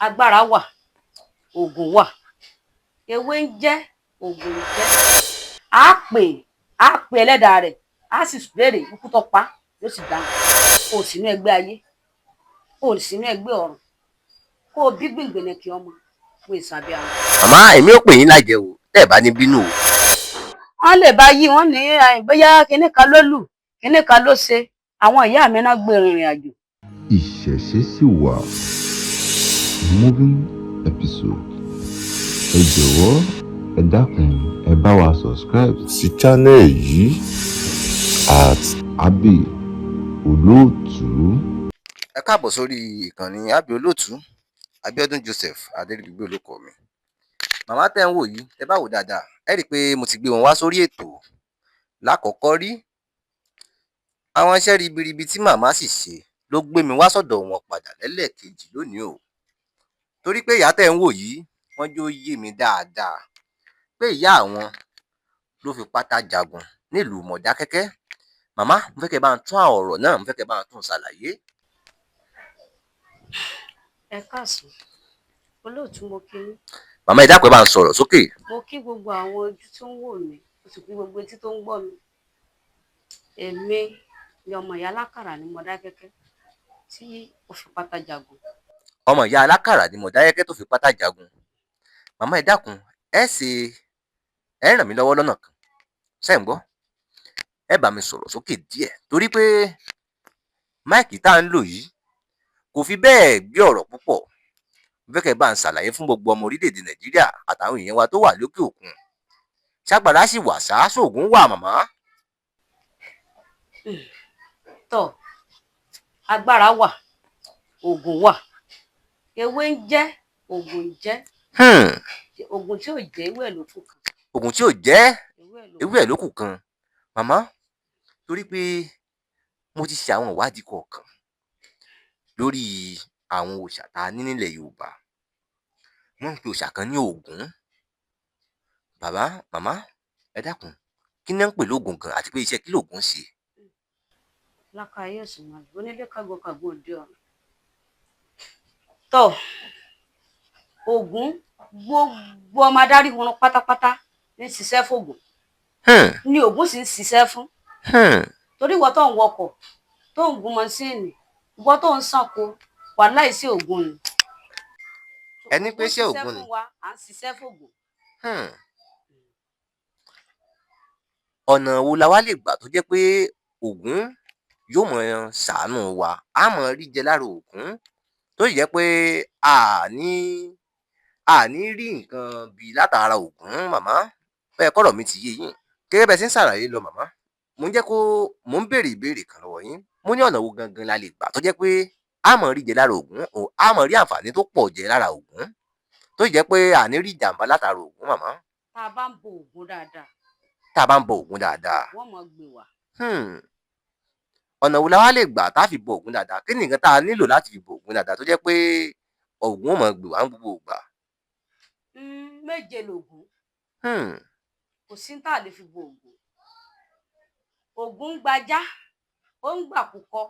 agbára wà, oògùn wà, ewé ń jẹ́, oògùn ń jẹ́. á pè ẹlẹ́dàá rẹ̀, á sì béèrè ikú tó pa yóò sì dáhùn. O ò sínú ẹgbẹ́ ayé, o ò sínú ẹgbẹ́ ọ̀run, kó o bí gbìngbìnì kí ọmọ fún ìsàbí àwọn. màmá èmi ò pè yín lájẹ o tẹ́ ẹ bá ní bínú o. wọ́n lè bá yí wọ́n ní bóyá kinní kan ló lù, kinní kan ló ṣe. àwọn ìyá mi náà gbé ìrìn àjò. Ìṣẹ̀ṣe sì wà. Moving episode. Ẹ jọ̀wọ́ ẹ dákun ẹ bá wa subscribe sí channel yìí @Abbey Olóòtú. ẹ káàbọ̀ sórí ìkànnì Abbey Olóòtú. Abíọ́dún Joseph Adéríbigbé olóko mi. màmá tẹ́ ń wò yìí tẹ́ bá wò dáadáa ẹ rí i pé mo ti gbé wọn wá sórí ètò lákọ̀ọ́kọ́ rí. àwọn iṣẹ́ ribiribi tí màmá sì ṣe ló gbé mi wá sọ́dọ̀ wọn padà lẹ́lẹ́kejì lónìí o. torí pé ìyá tẹ́ ń wò yìí wọ́n jó yé mi dáadáa pé ìyá àwọn ló fi pátá jagun nílùú Mọ̀dákẹ́kẹ́. màmá mo fẹ́ kẹ́ bá ń tún ọ̀rọ̀ náà mo fẹ́ kẹ́ bá ń tún ṣàlàyé. ẹ káàsán olóòtú, mo kí yín. màmá ẹ dákun ẹ bá ń sọ̀rọ̀ sókè. mo kí gbogbo àwọn ojú tó ń wò mí, mo sì kí gbogbo etí tó ń gbọ́ mi. èmi ni ọmọ ìyá alákàrà ní Mọdákẹ́kẹ́ tí ó fi pátá jagun. ọmọ ìyá alákàrà ní Mọdákẹ́kẹ́ tó fi pátá jagun. màmá ẹ dákun ẹ ràn mí lọ́wọ́ lọ́nà kan ṣé ń gbọ́. ẹ bá mi sọ̀rọ̀ sókè díẹ̀ torí pé máìkì tá à ń lò yìí kò fi bẹ́ẹ̀ gbé ọ̀rọ̀ púpọ̀. mo fẹ́ kẹ́ bá ń ṣàlàyé fún gbogbo ọmọ orílẹ̀-èdè Nàìjíríà àtàwọn èèyàn wa tó wà lókè òkun. ṣàgbàrá sì wà ṣáṣoògùn wà màmá. tọ́ agbára wà, oògùn wà, ewé ń jẹ́, oògùn ń jẹ́. oògùn tí ò jẹ́ ewé ẹ̀ ló kù kan. oògùn tí ò jẹ́ ewé ẹ̀ ló kù kan. màmá torí pé mo ti ṣe àwọn ìwádìí kọ̀ọ̀kan lórí àwọn òòṣà tá a ní nílẹ̀ Yorùbá. wọ́n ń pe òòṣà kan ní Ògún. bàbá màmá ẹ dákun kí ni wọ́n ń pè lóògùn gan àti pé iṣẹ́ kí lóògùn ṣe. lákàáyé ẹ̀sùn máa lò onílé kágbọ́kágbọ́ òde ọ̀run. tọ́ Ògún gbogbo ọmọ adarí wọn pátápátá ní ṣiṣẹ́ fògùn ni Ògún sì ń ṣiṣẹ́ fún. torí ìwọ tó ń wọkọ̀ tó ń gun mọ́ṣíìnì, ìwọ tó ń ṣànko wà láìsí Ògún ni. ẹni pé ṣé Ògún ni à ń ṣiṣẹ́ fògùn. ọ̀nà wo la wá lè gbà tó jẹ́ pé Ògún yóò mọ̀ ṣàánú wa á mọ̀ rí jẹ lára Ògún tó yẹ pé àní rí nǹkan bí látara Ògún. màmá bẹ́ẹ̀ kọ́rọ̀ mi ti yé yín gẹ́gẹ́ bẹ́ẹ̀ sì ń ṣàlàyé lọ. màmá mo ń béèrè ìbéèrè kan lọ́wọ́ yín. mo ní ọ̀nà wo gangan la lè gbà tó jẹ́ pé á mọ̀ rí jẹ lára Ògún á mọ̀ rí àǹfààní tó pọ̀ jẹ lára Ògún tó jẹ́ pé àní rí ìjàmbá látara Ògún. màmá tá a bá ń bo Ògún dáadáa. wọ́n mọ̀ gbé wa. ọ̀nà wo la wá lè gbà tá a fi bo Ògún dáadáa? kí ni nǹkan tá a nílò láti fi bo Ògún dáadáa tó jẹ́ pé Ògún ò mọ̀ gbé wa ní gbogbo ìgbà? méje lògún. kò sí tá a lè fi bo Ògún. Ògún ń gbajá, ó ń gbàkúkọ,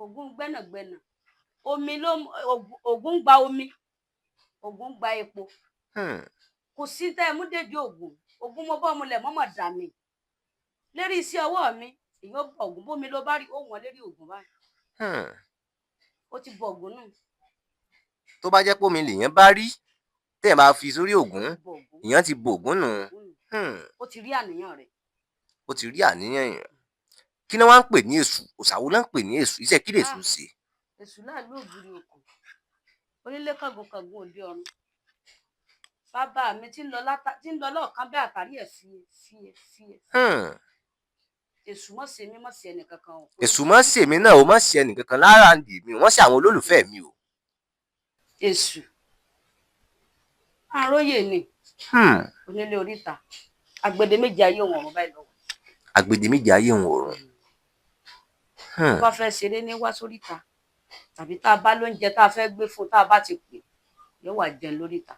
Ògún ń gbẹ́nàgbẹ́nà, Ògún ń gba omi, Ògún ń gba epo. kò sí tẹ́ ẹ mú débi Ògún. Ògún mo bọ́ ọmọlẹ̀ mọ́mọ́ dà mí lérí iṣẹ́ ọwọ́ mi. èyí ó bọ Ògún bómi ló bá rí ó wọ́n lérí Ògún báyìí. ó ti bọ Ògún nù. tó bá jẹ́ pé omi lèèyàn bá rí tẹ́ ẹ̀ máa fi sórí Ògún èèyàn ti bo Ògún nù. ó ti rí àníyàn rẹ̀. ó ti rí àníyàn yẹn. kí ni wọ́n ń pè ní èṣù? òòṣà wo ló ń pè ní èṣù? iṣẹ́ kí lèṣù ṣe? èṣù láàlú ògiri òkun onílé kángunkangun òde ọ̀run. bàbá mi tí ń lọ lọ́ọ̀kan bẹ́ẹ̀ àtàrí ẹ̀ fíye. èṣù mọ̀ sí mi mọ̀ sí ẹnì kankan o. èṣù mọ̀ sí èmi náà o mọ̀ sí ẹnì kankan lára ń dì mí wọ́n sí àwọn olólùfẹ́ mi o. èṣù àròyé ni onílé oríta agbede méje ayé òun ọ̀run báyìí lọ́wọ́. agbede méje ayé òun ọ̀run. tó bá fẹ́ ṣeré ní wá sóríta tàbí tá a bá lóúnjẹ tá a fẹ́ gbé fún tá a bá ti pè yóò wá jẹun lóríta.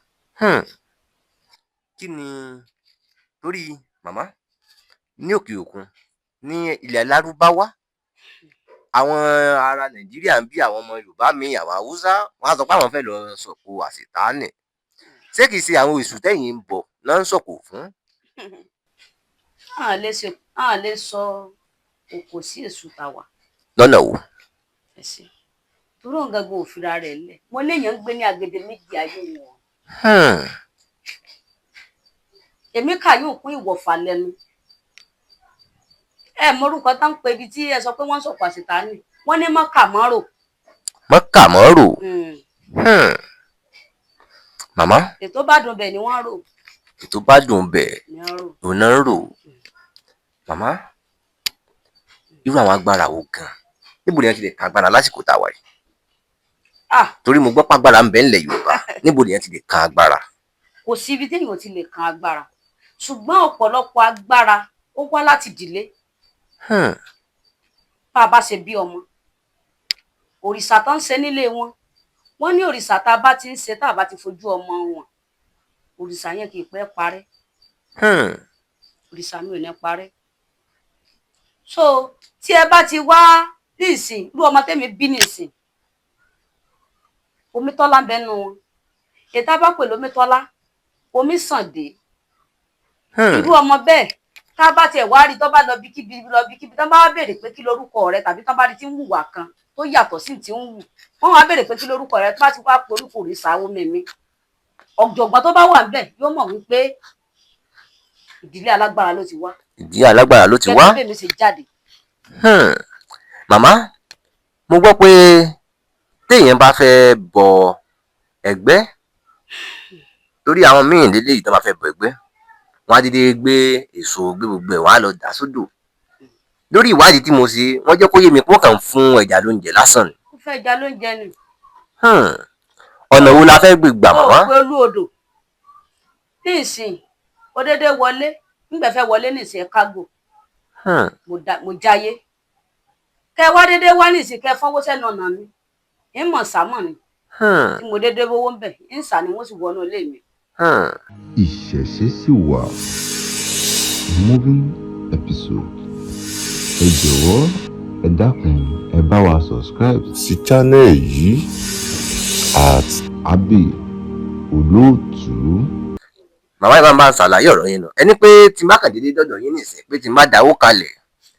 kí ni lórí màmá ní òkè òkun ní ilẹ̀ Lárúbáwá àwọn ará Nàìjíríà ń bí àwọn ọmọ Yorùbá míì, àwọn Haúsá, wọ́n á sọ pé àwọn fẹ́ lọ sọ̀kò àṣetánì. Ṣé kìí ṣe àwọn èṣù tẹ́yìn ń bọ̀ náà ń sọ̀kò fún? À lè sọ òkò sí èṣù tàwa. Lọ́nà wo? Ẹ ṣé. Torí òun gangan ò fira rẹ̀ lẹ̀. Mo léèyàn ń gbé ní agbede méjì ayé wọn. Èmi kà yóò kún ìwọ̀fà lẹ́nu. Ẹ mọrúkọ tán pé ibi tí ẹ sọ pé wọ́n ń sọ̀kò àṣetánì. Wọ́n ní mọ́kàmọ́rò. Mọ́kàmọ́rò. Màmá. Ètò bá dùn bẹ̀ ni wọ́n rò. Ètò bá dùn bẹ̀ òun náà ń rò. Màmá, irú àwọn agbára wo gan? Níbo ni ẹ ti lè ka agbára lásìkò tá a wà yìí? Torí mo gbọ́ pàgbára ń bẹ ńlẹ̀ Yorùbá. Níbo ni ẹ ti lè kan agbára? Kò sí ibi téèyàn ti lè kan agbára. Ṣùgbọ́n ọ̀pọ̀lọpọ̀ agbára ó wá láti ìdílé. Bá a bá ṣe bí ọmọ. Òrìṣà tán ń ṣe nílé wọn. Wọ́n ní òrìṣà tá a bá ti ń ṣe tá a bá ti fojú ọmọ wọn. Òrìṣà yẹn kì í pẹ́ parẹ́. Òrìṣà mi ò ní parẹ́. So tí ẹ bá ti wá ní ìsìn irú ọmọ tẹ́mi bí ní ìsìn, Omítọ́lá ń bẹnu wọn. Ètò bá pè lómítọ́lá, omi sàn dé. Irú ọmọ bẹ́ẹ̀ tá bá tiẹ̀ wá rí tó bá lọ bíkíbi tó bá wá béèrè pé kí lorúkọ rẹ tàbí tó bá rí tí ń hùwà kan tó yàtọ̀ sí tí ń hù, wọ́n wá béèrè pé kí lorúkọ rẹ tó bá ti wá porúkọ òrìṣà Omimi. Ọ̀jọ̀gbọ́n tó bá wà níbẹ̀ yóò mọ̀ wípé ìdílé alágbára ló ti wá. Ìdílé alágbára ló ti wá. Gẹ́gẹ́ bí èmi ṣe jáde. Màmá, mo gbọ́ pé téèyàn bá fẹ́ bọ ẹgbẹ́, torí àwọn míì lélẹ́yìí tó bá fẹ́ bọ ẹgbẹ́, wọ́n á dédé gbé èso gbé gbogbo ẹ̀ wọ́n á lọ dà sódò. Lórí ìwádìí tí mo ṣe, wọ́n jẹ́ kó yé mi pé wọ́n kàn ń fún ẹja lóúnjẹ lásán ni. Ó fẹ́ ẹja lóúnjẹ ni. Ọ̀nà wo la fẹ́ gbé gbà màmá? Ó pé olú odò. Ní ìsìn, ó dédé wọlé, nígbà fẹ́ wọlé ní ìsìn kágò. Mo jáyé. Kẹ wá dédé wá ní ìsìn kẹ fọwọ́ sẹ́nu ọ̀nà mi. Ń mọ̀ sámọ̀ ni. Tí mo dédé wówó ń bẹ̀, ń sà ni wọ́n sì wọnú ilé mi. Ìṣẹ̀ṣe sì wà. Moving episode. Ẹ jọ̀wọ́ ẹ dákun ẹ bá wa subscribe sí channel yìí at Abbey Olóòtú. Màmá yìí máa ń ṣàlàyé ọ̀rọ̀ yẹn náà. Ẹni pé tí má kàn déédéé dọ̀dọ̀ yín nìsín pé tí má dáwó kalẹ̀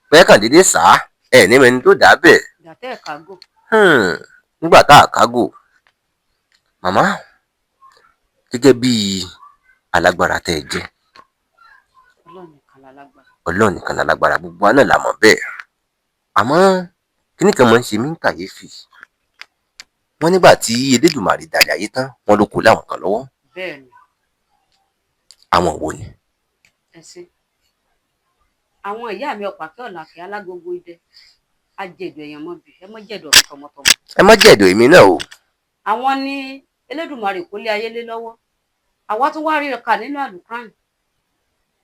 pé kàn déédéé sá ẹ̀ ní ẹni tó dà bẹ́ẹ̀. Ìgbà tẹ́ ẹ̀ kágò. Nígbà tá a kágò. Màmá, gẹ́gẹ́ bí alágbára tẹ́ ẹ jẹ́. Ọlọ́run nìkan lálágbára, gbogbo wa náà la mọ̀ bẹ́ẹ̀. Àmọ́ kíní kan máa ń ṣe mí ń kàyéfì. Wọ́n nígbà tí Elédùmarè dálé ayé tán, wọ́n ló kó láwọn kan lọ́wọ́. Bẹ́ẹ̀ni. Àwọn wo ni? Ẹ ṣé. Àwọn ìyá mi Ọ̀pàkẹ́ Ọ̀làkẹ́ Alágogo Idẹ. A jẹ̀dọ̀ èèyàn mọ́ bí. Ẹ mọ́ jẹ̀dọ̀ mi tọmọtọmọ. Ẹ má jẹ̀dọ̀ èmi náà o. Àwọn ní Elédùmarè kó lé ayé lé lọ́wọ́. Àwa tún wá rí ọkà nínú àlùkùránì.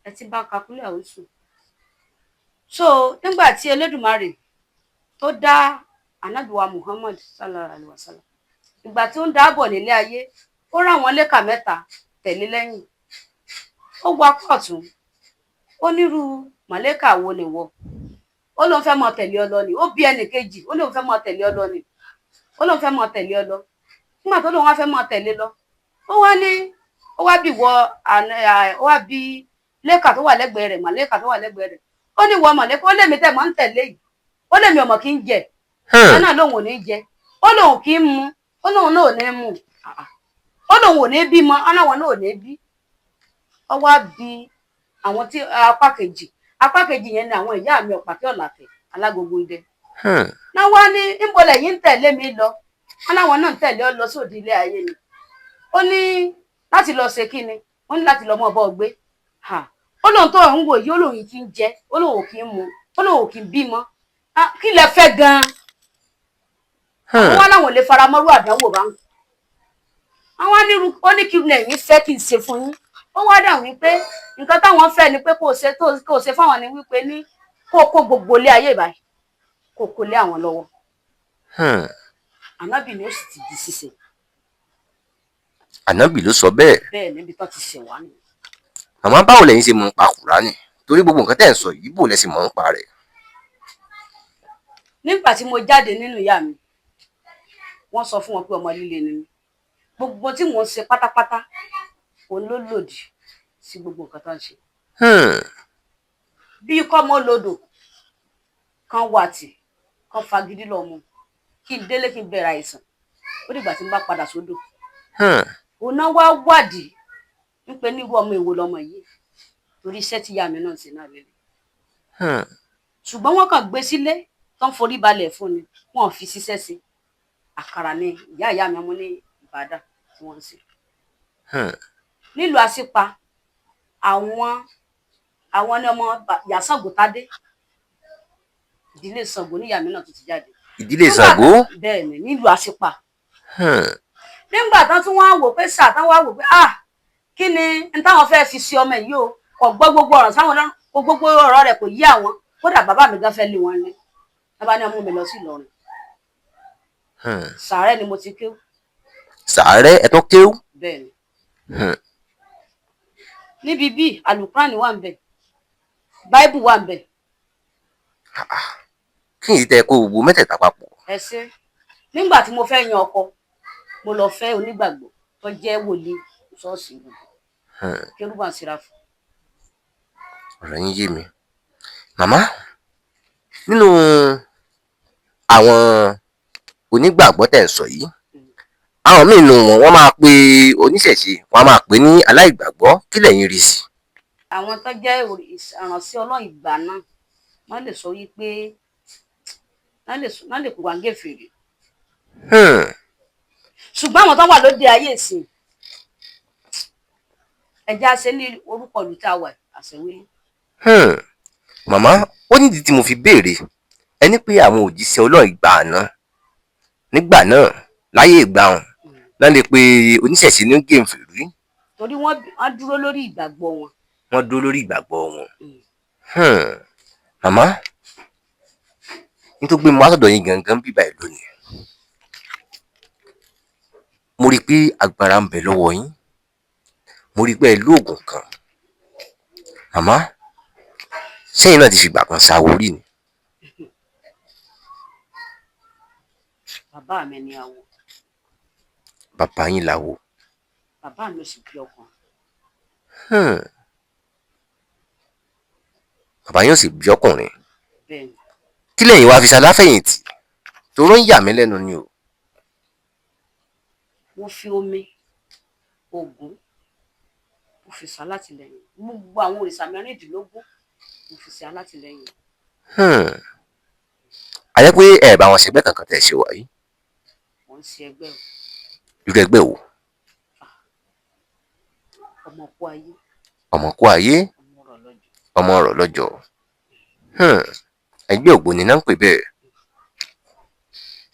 Ẹ ti bá kakulẹ̀ oṣù. So nígbà tí Elédùmarè tó dá Ànábì wa Muhammad sallallahu alaihi wasallam, ìgbà tí ó ń dáàbọ̀ nílé ayé, ó rán àwọn lẹ́kà mẹ́ta tẹ̀lé lẹ́yìn. Ó gba kọ̀tún. Ó nírú màlẹ́kà wo ni wọ? Ó lóun fẹ́ mọ tẹ̀lé ọ lọ ni. Ó bí ẹnì kejì, ó lóun fẹ́ mọ tẹ̀lé ọ lọ ni. Ó lóun fẹ́ mọ tẹ̀lé ọ lọ. Nígbà tó lóun wá fẹ́ mọ tẹ̀lé lọ, ó wá bí lẹ́kà tó wà lẹ́gbẹ̀ẹ́ rẹ̀, màlẹ́kà tó wà lẹ́gbẹ̀ẹ́ rẹ̀. Ó ní wọ màlẹ́kà, ó lèmi tẹ̀ mọ́ ń tẹ̀lé yìí. Ó lèmi ọmọ kí ń jẹ. Ẹ náà lóun ò ní jẹ. Ó lóun kí ń mu. Ó lóun náà ò ní mu. Ó lóun ò ní bímọ. Ó náà wọn náà ò ní bí. Ó wá bí àwọn tí apá kejì yẹn ni àwọn ìyá mi Ọ̀pàkẹ́ Ọ̀làkẹ́ Alágogo Idẹ. Náà wá ní níbo lẹ́yìn ń tẹ̀lé mi lọ. Wọ́n láwọn náà ń tẹ̀lé ọ lọ sóde ilé ayé ni. Ó ní láti lọ ṣe kí ni? Wọ́n ní láti lọ mọ́ ọbọ̀ gbé. Ó lóun tó ń wò yìí, ó lóun kì í jẹ, ó lóun kì í mu, ó lóun kì í bímọ. Kí lẹ fẹ́ gan-an? Wọ́n láwọn ò lè fara mọ́rú àdánwò bá ń. Àwọn ó ní kí lẹ́yìn fẹ́ kí n ṣe fún yín. Ó wá dà wípé nǹkan táwọn fẹ́ ni pé kó o ṣe fáwọn ni wípé ní kó kó gbogbo ilé ayé báyìí kó kó lé àwọn lọ́wọ́. Ànábì ni ó sì ti di ṣíṣe. Ànábì ló sọ bẹ́ẹ̀. Bẹ́ẹ̀ níbi tó ti ṣẹ̀ wá ni. Màmá, báwo lẹ̀yin ṣe mọ̀ ń pa Kùránì? Torí gbogbo nǹkan tẹ́ ń sọ yìí bò lẹ sì mọ̀ ń pa rẹ̀. nígbà tí mo jáde nínú ìyá mi wọ́n sọ fún wọn pé ọmọ líle ni mí gbogbo tí mò ń ṣe pátápátá òun ló lòdì sí gbogbo nǹkan tó ń ṣe bí kọ́ mọ́ lodò kan wà tì kan fagídí lọ mu kí n délé kí n bẹ̀rẹ̀ àìsàn ó dìgbà tí n bá padà sódò òun náà wá wádìí wípé nírú ọmọ èwo lọmọ yìí torí iṣẹ́ tí ìyá mi náà ṣe náà lélẹ̀ ṣùgbọ́n wọ́n kàn gbé sílé tó ń forí balẹ̀ fún ni wọ́n fi ṣiṣẹ́ sí àkàrà ní ìyá mi ọmọ ní Ìbàdàn tí wọ́n ń ṣe nílùú Àṣìpa àwọn ní ọmọ Yàsàngó Tádé ìdílé Ṣàngó níyà mi náà tó ti jáde. ìdílé Ṣàngó. bẹ́ẹ̀ ni nílùú Àṣìpa. nígbà tán tún wá wò pé tán wá wò pé kí ni n táwọn fẹ́ fi ṣe ọmọ yìí o kò gbọ́ gbogbo ọ̀rọ̀ sáwọn lọ́rùn gbogbo ọ̀rọ̀ rẹ̀ kò yí àwọn kódà bàbá mi gan fẹ́ lé wọn lé bàbá ní ọmọ mi lọ sí Ìlọrin. Sàárẹ̀ ni mo ti kéwú. Sàárẹ̀ ẹ tó kéwú. bẹ́ẹ̀ ni. níbi bíi Àlùkùránì wà ń bẹ Báíbù wà ń bẹ. kí ni tẹ kó gbogbo mẹ́tẹ̀ẹ̀ta papọ̀. ẹ ṣe nígbà tí mo fẹ́ yan ọkọ mo lọ fẹ́ onígbàgbọ́ tó jẹ́ wòlíì ṣọ́ọ̀ṣì gbogbo Kérúbù Séráfù. ọ̀rọ̀ yín yé mi màmá nínú àwọn onígbàgbọ́ tẹ̀ ń sọ yìí àwọn míì nù wọ́n máa pe oníṣẹ̀ṣe wọ́n máa pè ní aláìgbàgbọ́ kí lẹ̀yin rí sí. àwọn tó jẹ́ ìránṣẹ́ Ọlọ́run ìgbà náà wọ́n lè sọ wípé wọ́n lè kó wa ń gèfèrè. ṣùgbọ́n àwọn tó wà lóde ayé ìsìn ẹja ṣe ní orúkọ ìlú tá a wà àṣẹwé. màmá ó nídìí tí mo fi béèrè ẹni pé àwọn òjíṣẹ́ Ọlọ́run ìgbà náà nígbà náà láyé ìgbà wọn náà lè pe oníṣẹ̀ṣe ní gèfèrè. torí wọ́n dúró lórí ìgbàgbọ́ wọn. wọ́n dúró lórí ìgbàgbọ́ wọn. màmá nítorí pé mo wá sọ́dọ̀ yín gangan bíbá ẹ̀ lónìí mo rí i pé agbára ń bẹ lọ́wọ́ yín mo rí i pé ẹ lóògùn kan màmá sẹ́yìn náà ti fìgbà kan ṣàwórí ni. bàbá mi ni àwọ̀. bàbá yín làwọ̀. bàbá mi sì bí ọkàn. bàbá yín ò sì bí ọkùnrin. bẹ́ẹ̀ni. kí lẹ́yìn wá fi ṣaláfẹ̀yìntì toró ń yà mí lẹ́nu ni o. wọ́n fi omi Ògún mo fi ṣe alátìlẹ́yìn gbogbo àwọn òrìṣà mẹ́rìndínlógún mo fi ṣe alátìlẹ́yìn. a jẹ́ pé ẹ bá wọn ṣẹgbẹ́ kankan tẹ̀ ṣe wáyé. wọ́n ń ṣe ẹgbẹ́ o. irú ẹgbẹ́ wo. ọmọkú ayé. ọmọkú ayé. ọmọ ọ̀rọ̀ lọ́jọ́. ẹgbẹ́ ògbóni náà ń pè bẹ́ẹ̀.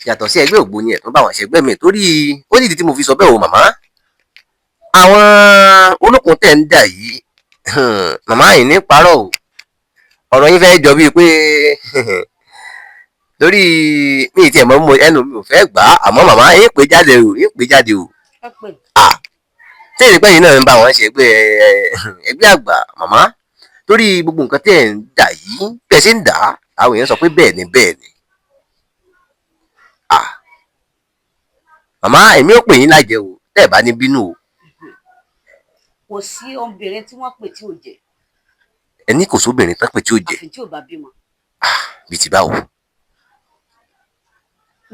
yàtọ̀ sí ẹgbẹ́ ògbóni ẹ̀ tó bá wọn ṣẹgbẹ́ mi torí ó nídìí tí mo fi sọ bẹ́ẹ̀ o màmá. àwọn olókun tẹ̀ ń dà yìí màmá yìí ní parọ́ o ọ̀rọ̀ yín fẹ́ jọ bíi pé torí mi tiẹ̀ mọ́ mo ẹnu mi ò fẹ́ gbà á àmọ́ màmá yín pè jáde o yín pè jáde o. tí ìrìpẹ́ yìí náà ń bá wọn ṣe ẹgbẹ́ àgbà màmá torí gbogbo nǹkan tẹ̀ ń dà yìí bẹ́ẹ̀ ṣe ń dà á àwọn èèyàn sọ pé bẹ́ẹ̀ ni bẹ́ẹ̀ ni. màmá èmi ò pè yín lájẹ o tẹ́ ẹ̀ bá ní bínú o. kò sí obìnrin tí wọ́n pè tí ò jẹ. ẹni kò sóbìnrin tán pè tí ò jẹ. àfi tí ò bá bímọ. bí ti báwo.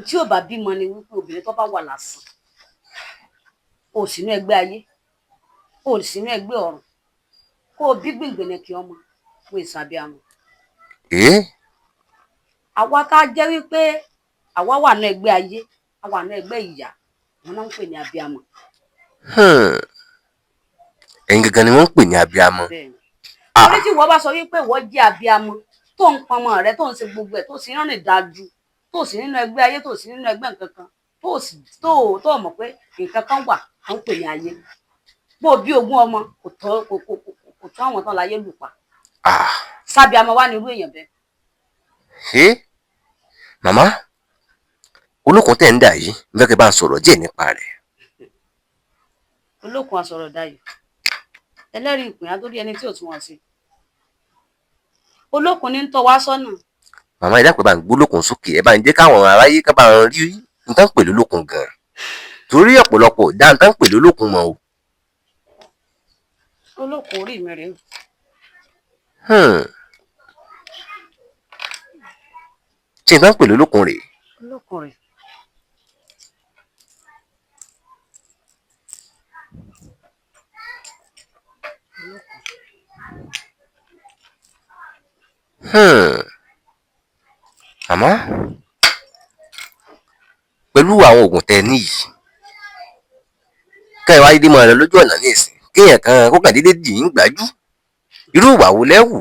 tí ò bá bímọ ni wípé obìnrin tó bá wà lásán o sínú ẹgbẹ́ ayé o sínú ẹgbẹ́ ọ̀run kó o bí gbìngbìnì kí ọmọ fún ìsàbíàmọ. àwa tá a jẹ́ wípé àwa wà ní ẹgbẹ́ ayé àwa ní ẹgbẹ́ ìyá wọn náà ń pè ní abíàmọ. ẹ̀yin gangan ni wọ́n ń pè ní abíàmọ. torí tí wọ́n bá sọ wípé wọ́n jẹ́ abíàmọ tó ń pọnmọ rẹ tó ń ṣe gbogbo ẹ̀ tó sì ń rìn dájú tó sì nínú ẹgbẹ́ ayé tó sì nínú ẹgbẹ́ nǹkan kan tó mọ̀ pé nǹkan kan wà tó ń pè ní ayé bó bí ogún ọmọ kò tó àwọn tán láyé lù pa sábíàmọ wà nírú èèyàn bẹ́ẹ̀. màmá olókun tẹ̀ ń dà yìí ń fẹ́ kí bá ń sọ̀rọ̀ díẹ̀ nípa rẹ̀. olókun asọ̀rọ̀ dayọ̀ ẹlẹ́rìí ìpín àtórí ẹni tí ò tún wọn sí olókun ní ń tọ́ wá sọ́nà màmá ẹ dákun ẹ bá ń gbólókun sókè, ẹ bá ń jẹ́ káwọn aráyé ká bá ń rí nǹkan pè lólókun gan, torí ọ̀pọ̀lọpọ̀ ò dá nǹkan pè lólókun mọ́ o. olókun orí mi rèé. ṣé nǹkan pè lólókun rèé? olókun rèé. Àmọ́ pẹ̀lú àwọn oògùn tẹ ní yìí, ká ẹ wá dédé máa lọ lójú ọ̀nà ní ìsìn kéèyàn kan kó kàn déédéé dì í gbájú, irú ìwà wo lẹ́wù?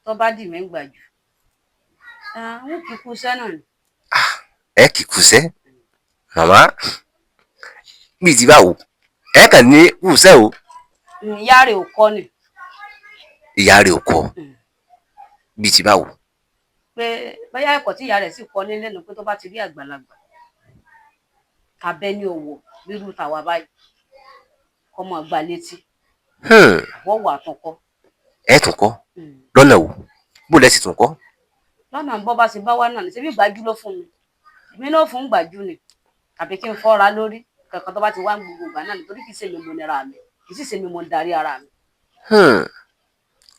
tó bá dì mí ń gbàjú àwọn kì í kú sẹ́nà ni. ẹ kì í kúṣẹ́ màmá, bíi ti báwo? ẹ kàn ní kúṣẹ́ o. ìyá rẹ̀ ò kọ́ ni. ìyá rẹ̀ ò kọ́ bíi ti báwo? pé bóyá ẹ̀kọ́ tí ìyá rẹ̀ sì kọ́ ní lẹ́nu pé tó bá ti rí àgbàlagbà tàbẹ́ ní owó rírú tàwa báyìí kọ́ mọ́ gbà létí wọ́wọ́ àtúnkọ́. ẹ tún kọ́ lọ́nà wo? bó lẹ sì tún kọ́? lọ́nà bọ́ bá ṣe bá wá náà ní ṣebí gbájú ló fún mi, èmi náà fún gbájú ni, tàbí kí n fọ́ra lórí kankan tó bá ti wá ń gbogbo ìgbà náà nítorí kì í ṣe mi mo nira mi, kì í sì ṣe mi mo darí ara mi.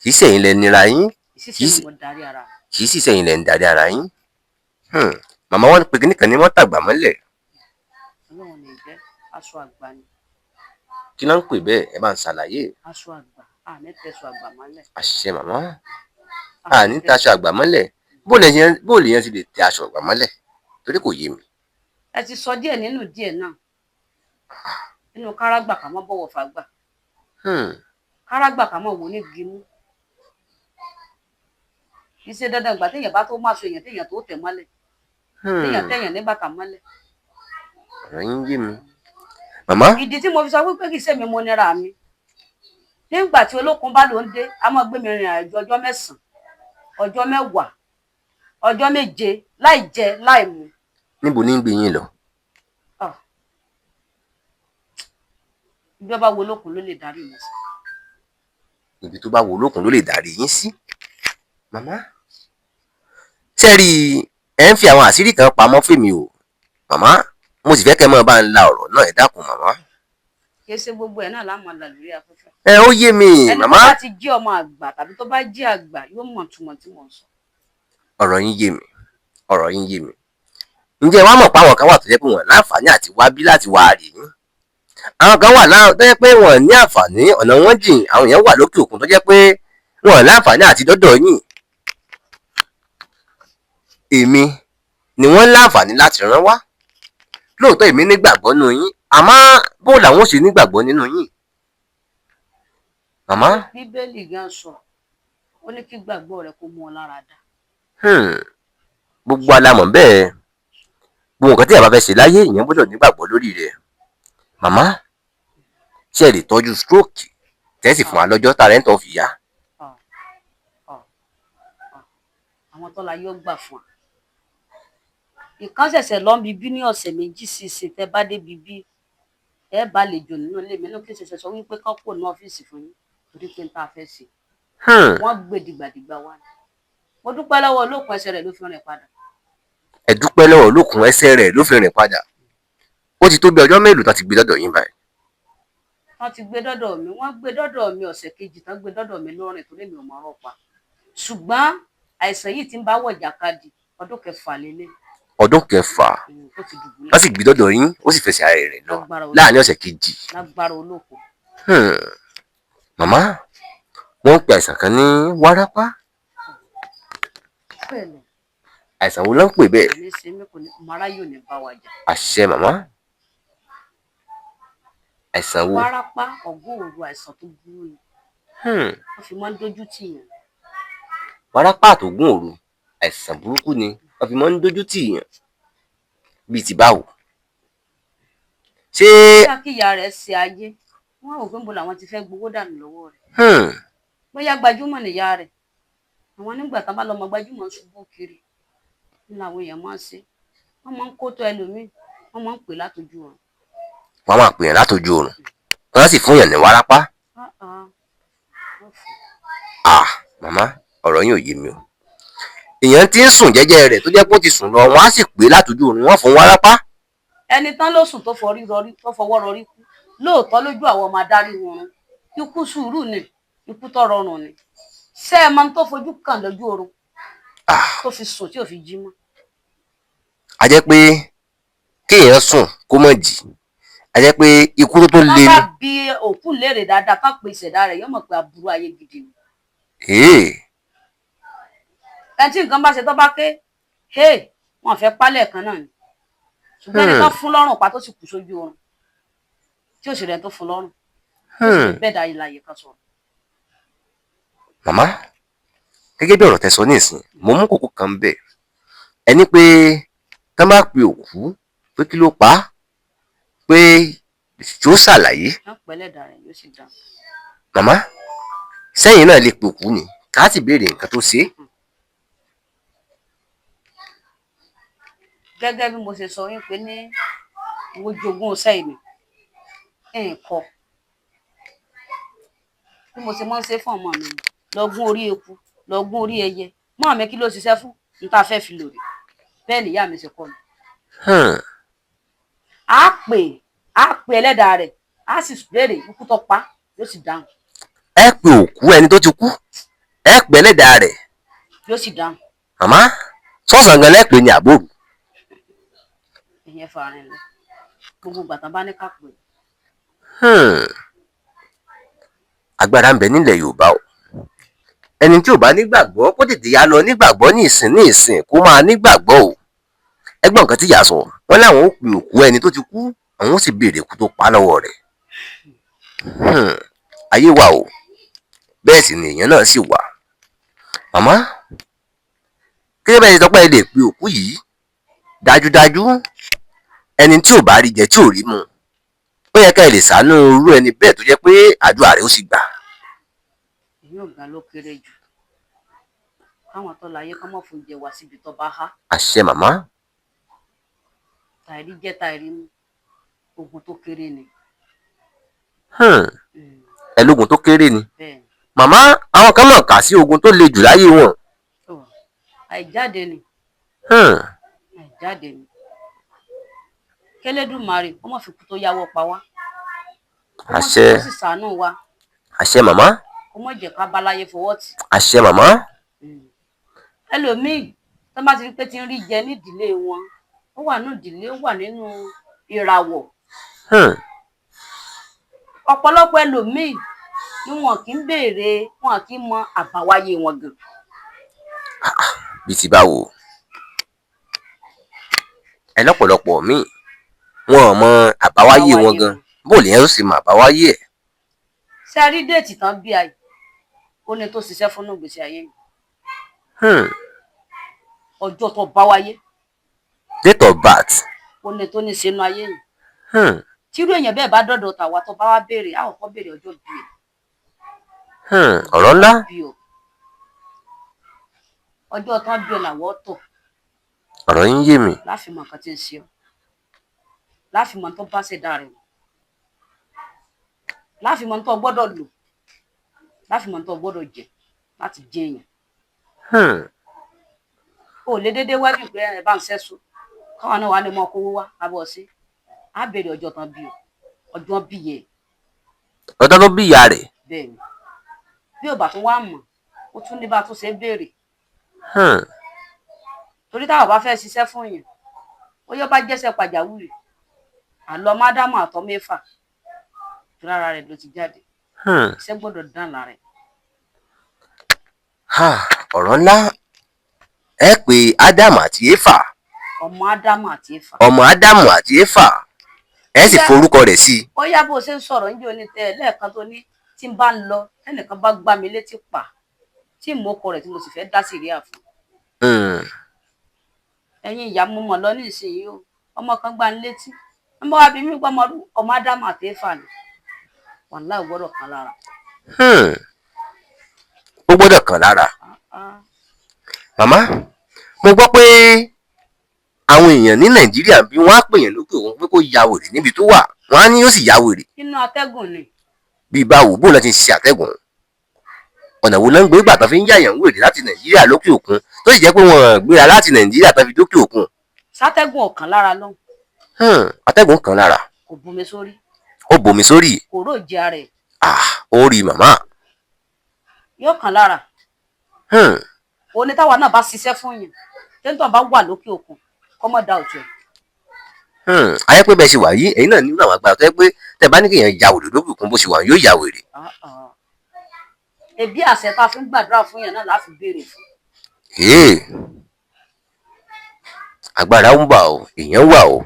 kì í ṣẹ̀yin lẹ nira yín, kì í sì ṣe mi mo darí ara mi. kì í sì ṣẹ̀yin lẹ ń darí ara yín. màmá wọn pe kíní kan ní wọ́n tàgbà mọ́lẹ̀. ọlọ́run ní jẹ́ aṣọ àgbà ni. kí ló ń pè bẹ́ẹ̀? ẹ bá ń ṣàlàyé. aṣọ àgbà àní tẹ̀sọ àgbà mọ́lẹ̀. àṣẹ màmá, àní tẹ̀sọ àgbà mọ́lẹ̀. bó lè yẹn ti lè tẹ aṣọ àgbà mọ́lẹ̀? torí kò yé mi. ẹ ti sọ díẹ̀ nínú díẹ̀ náà, nínú kárágbà ká mọ́ bọ̀wọ̀ fàgbà, kárágbà ká mọ́ wò ní gímú. kì í ṣe dandan ìgbà téèyàn bá tó má so èèyàn téèyàn tó tẹ̀ mọ́lẹ̀, téèyàn ní bàtà mọ́lẹ̀. ọ̀rọ̀ yín yé mi màmá. ìdí tí mo fi sọ wípé kì í ṣe mi mo nira mi, nígbà tí olókun bá ló ń dé a máa gbé mi rìn àjò ọjọ́ 9, ọjọ́ 10, ọjọ́ 7 láì jẹ láì mu. níbo ní ń gbé yín lọ? ibi ọba wo olókun ló lè darí mi sí. ibi tó bá wo olókun ló lè darí yín sí. màmá sẹ́ẹ̀rì ẹ̀ ń fi àwọn àṣírí kan pamọ́ fèmí o màmá, mo sì fẹ́ kẹ́ mọ́ bá ń la ọ̀rọ̀ náà, ẹ dákun màmá. kì í ṣe gbogbo ẹ̀ náà láwọn àlà lórí afẹ́fẹ́. ó yé mi màmá. ẹni tó bá ti jí ọmọ àgbà tàbí tó bá jí àgbà yóò mọ̀ túmọ̀ tí mò ń sọ. ọ̀rọ̀ yín yé mi, ọ̀rọ̀ yín yé mi. ǹjẹ́ wàá mọ̀ pé àwọn kan wà tó jẹ́ pé wọ́n láǹfààní àti wá bí láti wá rí yín? àwọn kan wà tó jẹ́ pé wọ́n ní àǹfààní, ọ̀nà wọn jìn, àwọn èèyàn wà lókè òkun tó jẹ́ pé wọ́n láǹfààní àti dọ́dọ̀ yín. èmi ni wọ́n láǹfààní láti rán wá. lóòótọ́ èmi nígbàgbọ́ nínú yín, àmọ́ bó làwọn ò ṣe nígbàgbọ́ nínú yín? màmá. bíbélì gan sọ ó ní kí gbàgbọ́ rẹ kó mú ọ lára dá. gbogbo alamọ̀ bẹ́ẹ̀, gbogbo nǹkan tí ẹ bá fẹ́ ṣe láyé ìyẹn gbọ́dọ̀ nígbàgbọ́ lórí rẹ̀. màmá ṣe lè tọ́jú stroke tẹ́sí fún wa lọ́jọ́ tá rẹ́ńtọ̀ fi yá. àwọn tọ́la yóò gbà fún wa. ìkan ṣẹ̀ṣẹ̀ lọ́n bíbí ní ọ̀sẹ̀ 2 sí ìsìn tẹ́ bá dé bíbí ẹ bá lè jò nínú ilé mi náà kí n ṣẹ̀ṣẹ̀ sọ wípé kán kò ní ọ́fíìsì fún yín torí pé n tá a fẹ́ ṣe. wọ́n gbé dìgbàdìgbà wá ni. mo dúpẹ́ lọ́wọ́ olókun ẹsẹ̀ rẹ̀ ló fi rìn padà. ẹ dúpẹ́ lọ́wọ́ olókun ẹsẹ̀ rẹ̀ ló fi rìn padà. ó ti tó bí ọjọ́ mélòó tán ti gbé dọ́dọ̀ yín báyìí? wọ́n ti gbé dọ́dọ̀ mi, wọ́n gbé dọ́dọ̀ mi ọ̀sẹ̀ kejì tán gbé dọ́dọ̀ mi lórin torí mi ò mọ̀ ọ́rọ̀ pa. ṣùgbọ́n àìsàn yìí ti ń bá wọ̀ jàkadì ọdún 6 lélẹ̀. ọdún 6 wọ́n sì gbé dọ́dọ̀ yín, ó sì fẹsẹ̀ ara rẹ̀ lọ láàrin ọ̀sẹ̀ kejì. lágbára olókun. màmá wọ́n ń pe àìsàn kan ní wárápá. àìsàn wo ló ń pè bẹ́ẹ̀? àṣẹ màmá. àìsàn wo? wárápá ọ̀gún òru àìsàn tó burú ni. wọ́n fi máa ń dójú tì yàn. wárápá àtògún òru àìsàn burúkú ni wọ́n fi máa ń dójú tì yàn. bíi ti báwo? ṣé. kíyà rẹ̀ ṣe ayé wọ́n rò pé níbo làwọn ti fẹ́ gbowó dànù lọ́wọ́ rẹ̀. bóyá gbajúmọ̀ nìyá rẹ̀, àwọn nígbà tán bá lọ́mọ gbajúmọ̀ ṣubú kiri ní làwọn èèyàn máa ń ṣe, wọ́n máa ń kó tó ẹlòmíì, wọ́n máa ń pè látọjú ọ̀run. wọ́n máa pè yàn látọjú ọ̀run, wọ́n sì fún yàn ní wárápá. màmá ọ̀rọ̀ yín ò yé mi o. èèyàn ti ń sùn jẹ́jẹ́ rẹ̀ tó jẹ́ pé ó ti sùn lọ wọ́n á sì pé látòjú oorun wọ́n fún wárápá. ẹni tán ló sùn tó fọwọ́ rọrí kú lóòótọ́ lójú àwọn ọmọ adarí wọn ikú sùúrù ni ikú tó rọrùn ni ṣé ẹ máa ń tó fojú kàn lójú oorun tó fi sùn tí ò fi jí mọ́. a jẹ́ pé kéèyàn sùn kó mọ̀ jí a jẹ́ pé ikú tó tún lé ká ní. bí òkú léèrè dáadáa ká pe ìṣẹ̀dá rẹ̀ yóò mọ̀ pé aburú ayé gidi ni. ẹni tí nǹkan bá ṣe tó bá ké wọn fẹ́ pálẹ̀ kan náà ni ṣùgbọ́n ẹni kan fún lọ́rùn pa tó sì kú sójú oorun tí ò sì rẹ̀ tó fún lọ́rùn tó sì lè bẹ́ẹ̀ dá ìlàyé kan sọ̀rọ̀. màmá gẹ́gẹ́ bí ọ̀rọ̀ tẹ́ sọ nísìn mo mú kókó kan bẹ̀ ẹni pé tán bá pe òkú pé kí ló pa á pé yóò ṣàlàyé. pẹ̀lẹ́dà rẹ̀ yóò sì dá. màmá sẹ́yìn náà lè pe òkú ni ká sì béèrè nǹkan tó ṣe é. gẹ́gẹ́ bí mo ṣe sọ yín pé ní mo jogún sẹ́yìn mi nǹkan bí mo ṣe máa ń ṣe fún ọmọ mi lọ́gún orí eku lọ́gún orí ẹyẹ mọ́ mi kí ló ṣiṣẹ́ fún n ta fẹ́ fi lòdì bẹ́ẹ̀ nìyá mi ṣe kọ́ mi. á pè ẹlẹ́dàá rẹ̀ á sì béèrè ikú tó pa yóò sì dáhùn. ẹ pe òkú ẹni tó ti kú ẹ pè ẹlẹ́dàá rẹ̀ yóò sì dáhùn. màmá sọ̀sán gan lẹ́pẹ́ ni àbòrò. ìyẹn farin lẹ gbogbo gbàtà bá ní ká pè. agbára ń bẹ nílẹ̀ Yorùbá o ẹni tí ò bá nígbàgbọ́ kó tètè yá lọ nígbàgbọ́ ní ìsìn kó máa nígbàgbọ́ o. ẹgbọ́n nǹkan tí ìyá sọ wọn láwọn ó pe òkú ẹni tó ti kú àwọn ó sì béèrè ikú tó pa lọ́wọ́ rẹ̀. ayé wà o bẹ́ẹ̀ sì ni èèyàn náà sì wà. màmá kí bẹ́ẹ̀ sọ pé ẹ lè pe òkú yìí dájúdájú ẹni tí ò bá rí jẹ tí ò rí mu ó yẹ ká ẹ lè ṣàánú irú ẹni bẹ́ẹ̀ tó jẹ́ pé àdúrà rẹ̀ ó sì gbà. èyí ò gbà ló kéré jù káwọn tó láyé kọ́ mọ̀ fún jẹ wá síbi tó bá há. àṣẹ màmá. tàìrí jẹ́ tàìrí mú ogun tó kéré ni. ẹlógun tó kéré ni. màmá àwọn kan mọ̀ kà sí ogun tó le jù láyé wọn. àìjáde ni. àìjáde ni. kẹlẹ́dùmarè kó mọ̀ fi kú tó yáwọ́ pa wá. àṣẹ. kó sì ṣàánú wa. àṣẹ màmá. kó mọ̀ jẹ́ ká báláyé fọwọ́ tì. àṣẹ màmá. ẹlòmíì tó bá ti rí pé ti ń rí jẹ nídìílé wọn ó wà nínú ìdílé ó wà nínú ìràwọ̀. ọ̀pọ̀lọpọ̀ ẹlòmíì ni wọn kì í béèrè wọn kì í mọ àbáwáyé wọn gan. bí ti báwo ẹ lọ́pọ̀lọpọ̀ míì wọn ò mọ àbáwáyé wọn gan bó lè yẹn ó sì mọ àbáwáyé ẹ̀. ṣé a rí déètì tán bí ayé ó ní tó ṣiṣẹ́ fún ìgbésí ayé yìí. ọjọ́ tó bá wáyé. date of birth. ó ní tó ní sínú ayé yìí. tírú èèyàn bẹ́ẹ̀ bá dọ̀dọ̀ tàwa tó bá wá béèrè a ò kọ́ béèrè ọjọ́ bí ẹ̀. ọ̀rọ̀ ńlá. ọjọ́ tán bí ọ làwọ̀ tọ̀. ọ̀rọ̀ yín yé mi. láfi mọ nǹkan tí ń ṣe ọ láfi mọ tó bá ṣẹ̀dá rẹ̀ láfi mọ tó gbọ́dọ̀ lò láfi mọ tó gbọ́dọ̀ jẹ láti jẹ èèyàn. o lè déédéé wájú pé ẹ bá ń ṣẹ́sùn káwọn náà wà ní mọ kówó wá abọ́ sí á béèrè ọjọ́ tán bí ọ ọjọ́ bí yẹ. ọjọ́ tó bí ìyá rẹ̀. bẹ́ẹ̀ni bí ò bá tún wá mọ̀ ó tún ní bá tún ṣe béèrè. torí táwọn bá fẹ́ ṣiṣẹ́ fún yẹn ó yọ bá jẹ́sẹ̀ pàjáwìrì àlọ́ mádámù àtọ́ mẹ́fà rárá rẹ̀ ló ti jáde iṣẹ́ gbọ́dọ̀ dán lára ẹ̀. ọ̀rọ̀ ńlá ẹ pé ádámù àti éfà. ọmọ ádámù àti éfà. ọmọ ádámù àti éfà ẹ sì forúkọ rẹ̀ sí i. ó yá bó ṣe ń sọ̀rọ̀ níjẹ́ oní tẹ́ lẹ́ẹ̀kan tó ní tí n bá ń lọ ẹnìkan bá gbá mi létí pa tí mo kọ rẹ̀ tí mo sì fẹ́ dá sí ìrìà fún. ẹ̀yin ìyá mo mọ̀ lọ ní ìsinyìí o ọmọ kan gbá ń létí ń bá wa bí mi gbọ́ ọmọ ádámù àti éfà ni wàhálà ò gbọ́dọ̀ kan lára. ó gbọ́dọ̀ kan lára. màmá mo gbọ́ pé àwọn èèyàn ní nàìjíríà bí wọ́n á pèèyàn lókè òun pé kó ya wèrè níbi tó wà wọ́n á ní yóò sì ya wèrè. inú atẹ́gùn ni. bíi báwo bóun náà ti ń ṣe àtẹ́gùn. ọ̀nà wo náà ń gbé gbà tán fi ń yàyàn wèrè láti Nàìjíríà lókè òkun tó sì jẹ́ pé wọ́n gbéra láti Nàìjíríà tán fi dókè òkun. sátẹ́gùn ọ̀kan lára lóhùn. atẹ́gùn kan lára. kò bomi sórí. ó bomi sórí. kò róòjì ara ẹ̀. ó rí màmá. yóò kàn lára. òní táwa náà bá ṣiṣẹ́ fún yàn tẹ́ńtọ̀ bá wà lókè òkun kọ́mọ̀ dá òtún ẹ̀. ayé pé bẹ́ẹ̀ ṣe wà yìí ẹ̀yin náà nínú àwọn agbára tó yẹ pé tẹ́ bá ní kéèyàn ya wèrè lókè òkun bó ṣe wà yóò ya wèrè. ẹbí àṣẹ tá a fi ń gbàdúrà fún yàn náà láti béèrè fún. agbára ń wà o èèyàn wà o.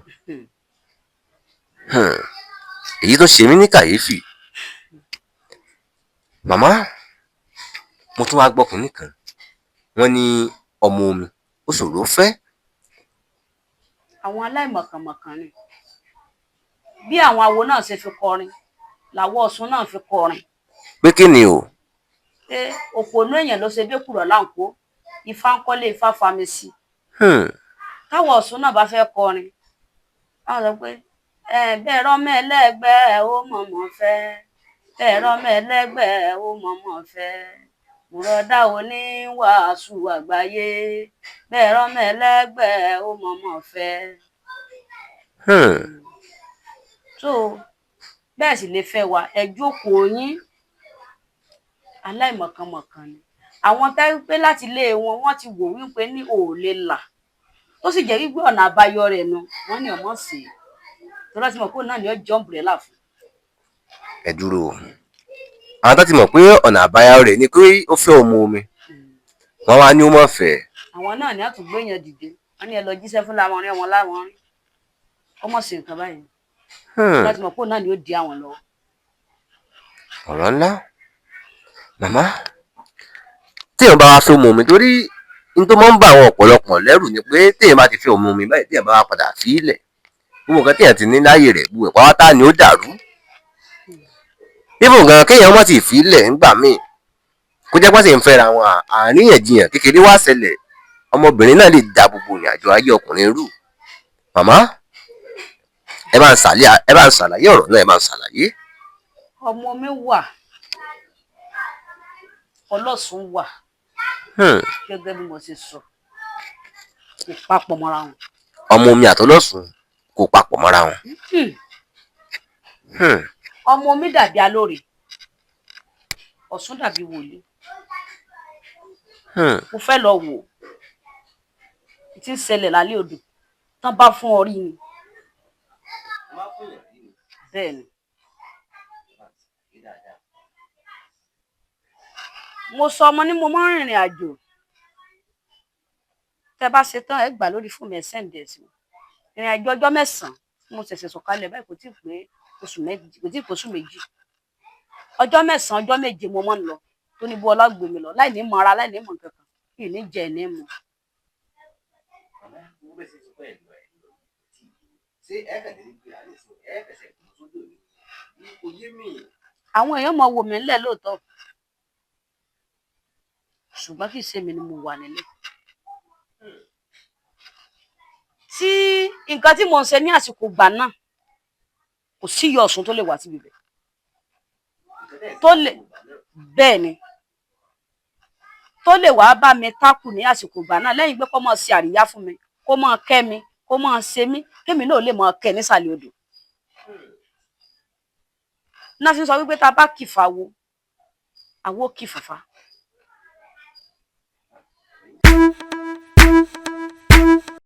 èyí tó ṣe mí ní kàyéfì. màmá mo tún wá gbọ́ kínní kan wọ́n ní ọmọ omi ó ṣòro fẹ́. àwọn aláìmọ̀kànmọ̀kàn ni bí àwọn awo náà ṣe fi kọrin làwọn Ọ̀ṣun náà fi kọrin. pé kí ni o. pé òpònú èèyàn ló ṣe bí kúrọ̀ láǹkó ifá ń kọ́lé ifá fami sí. táwọn Ọ̀ṣun náà bá fẹ́ kọrin wọ́n sọ pé bẹ́ẹ̀ rọ́mọ ẹlẹ́gbẹ́ ó mọ̀mọ́ fẹ́ bẹ́ẹ̀ rọ́mọ ẹlẹ́gbẹ́ ó mọ̀mọ́ fẹ́ bùrọ̀dá oníwàásù àgbáyé bẹ́ẹ̀ rọ́mọ ẹlẹ́gbẹ́ ó mọ̀mọ́ fẹ́. so bẹ́ẹ̀ sì lè fẹ́ wa ẹ jókòó yín aláìmọ̀kànmọ̀kàn ni àwọn táyé pé láti ilé wọn wọ́n ti wò wípé ní òòlè là tó sì jẹ́ wípé ọ̀nà àbáyọ rẹ̀ nu wọ́n ní ọmọ sí i tó láti mọ̀ pé náà ni ó jọ́ umbrella fún. ẹ dúró àwọn tó ti mọ̀ pé ọ̀nà àbáyọ rẹ̀ ni pé ó fẹ́ ọmọ omi wọ́n wá ní ó mọ̀ fẹ́. àwọn náà ní àtúgbò èèyàn dìde wọ́n ní ẹ lọ jíṣẹ́ fún Lámọrin ọmọ Lámọrin ọmọ sí nǹkan báyìí láti mọ̀ pé náà ni ó di àwọn lọ́wọ́. ọ̀rọ̀ ńlá màmá téèyàn bá wá fẹ́ ọmọ omi torí n tó máa ń bá àwọn ọ̀pọ̀lọpọ̀ lẹ́rù ni pé téèyàn bá ti fẹ́ ọmọ omi báyìí téèyàn bá wá padà fi í lẹ̀ gbogbo nǹkan téèyàn ti ní láyè rẹ̀ gbogbo ẹ̀pá wátá ni ó dàrú. bíbò nǹkan kéèyàn má ti fi í lẹ̀ ńgbà míì kó jẹ́ pàṣẹ ń fẹ́ra wọn àríyànjiyàn kékeré wá ṣẹlẹ̀ ọmọbìnrin náà lè da gbogbo ìrìn àjò ayé ọkùnrin rú. màmá ẹ bá ń ṣàlàyé ọ̀rọ̀ náà ẹ bá ń ṣàlàyé. ọmọ mi wà ọlọ́sùn wà gẹ́gẹ́ bí mo ṣe sọ kò papọ̀ mọ́ra wọn. ọmọ omi àtọlọ́sùn kò papọ̀ mọ́ra wọn. ọmọ omi dàbí alóore Ọ̀ṣun dàbí wòlíì. mo fẹ́ lọ wò tí ń ṣẹlẹ̀ lálẹ́ odò tán bá fún ọ rí ni. bẹ́ẹ̀ ni mo sọ ọmọ ní mo máa ń rìnrìn àjò tẹ bá ṣe tán ẹ gbà lórí fún mi ẹ sẹ́ǹdẹ̀ sí mi ìrìn àjò ọjọ́ 9 mo ṣẹ̀ṣẹ̀ sọ̀kalẹ̀ báyìí kò tí ì pé oṣù méjì ọjọ́ 9 ọjọ́ 7 mo máa ń lọ tó ní bú ọlá gbé mi lọ láì ní mọ ara láì ní mọ nǹkan kan kì í ní jẹ ẹ̀ ní mu. àwọn èèyàn mọ wò mí ńlẹ̀ lóòótọ́ ṣùgbọ́n kì í ṣe mi ni mo wà nílé. tí nǹkan tí mo ń ṣe ní àsìkò gbà náà kò sí iye Ọ̀ṣun tó lè wá síbi bẹ̀ tó lè bẹ́ẹ̀ ni tó lè wá bá mi tákù ní àsìkò gbà náà lẹ́yìn pé kó máa ṣe àríyá fún mi kó máa kẹ́ mi kó máa ṣe mí kémi náà lè máa kẹ́ nísàlẹ̀ odò. náà fi sọ wípé tá a bá kìfà wo àwo kìfàfà.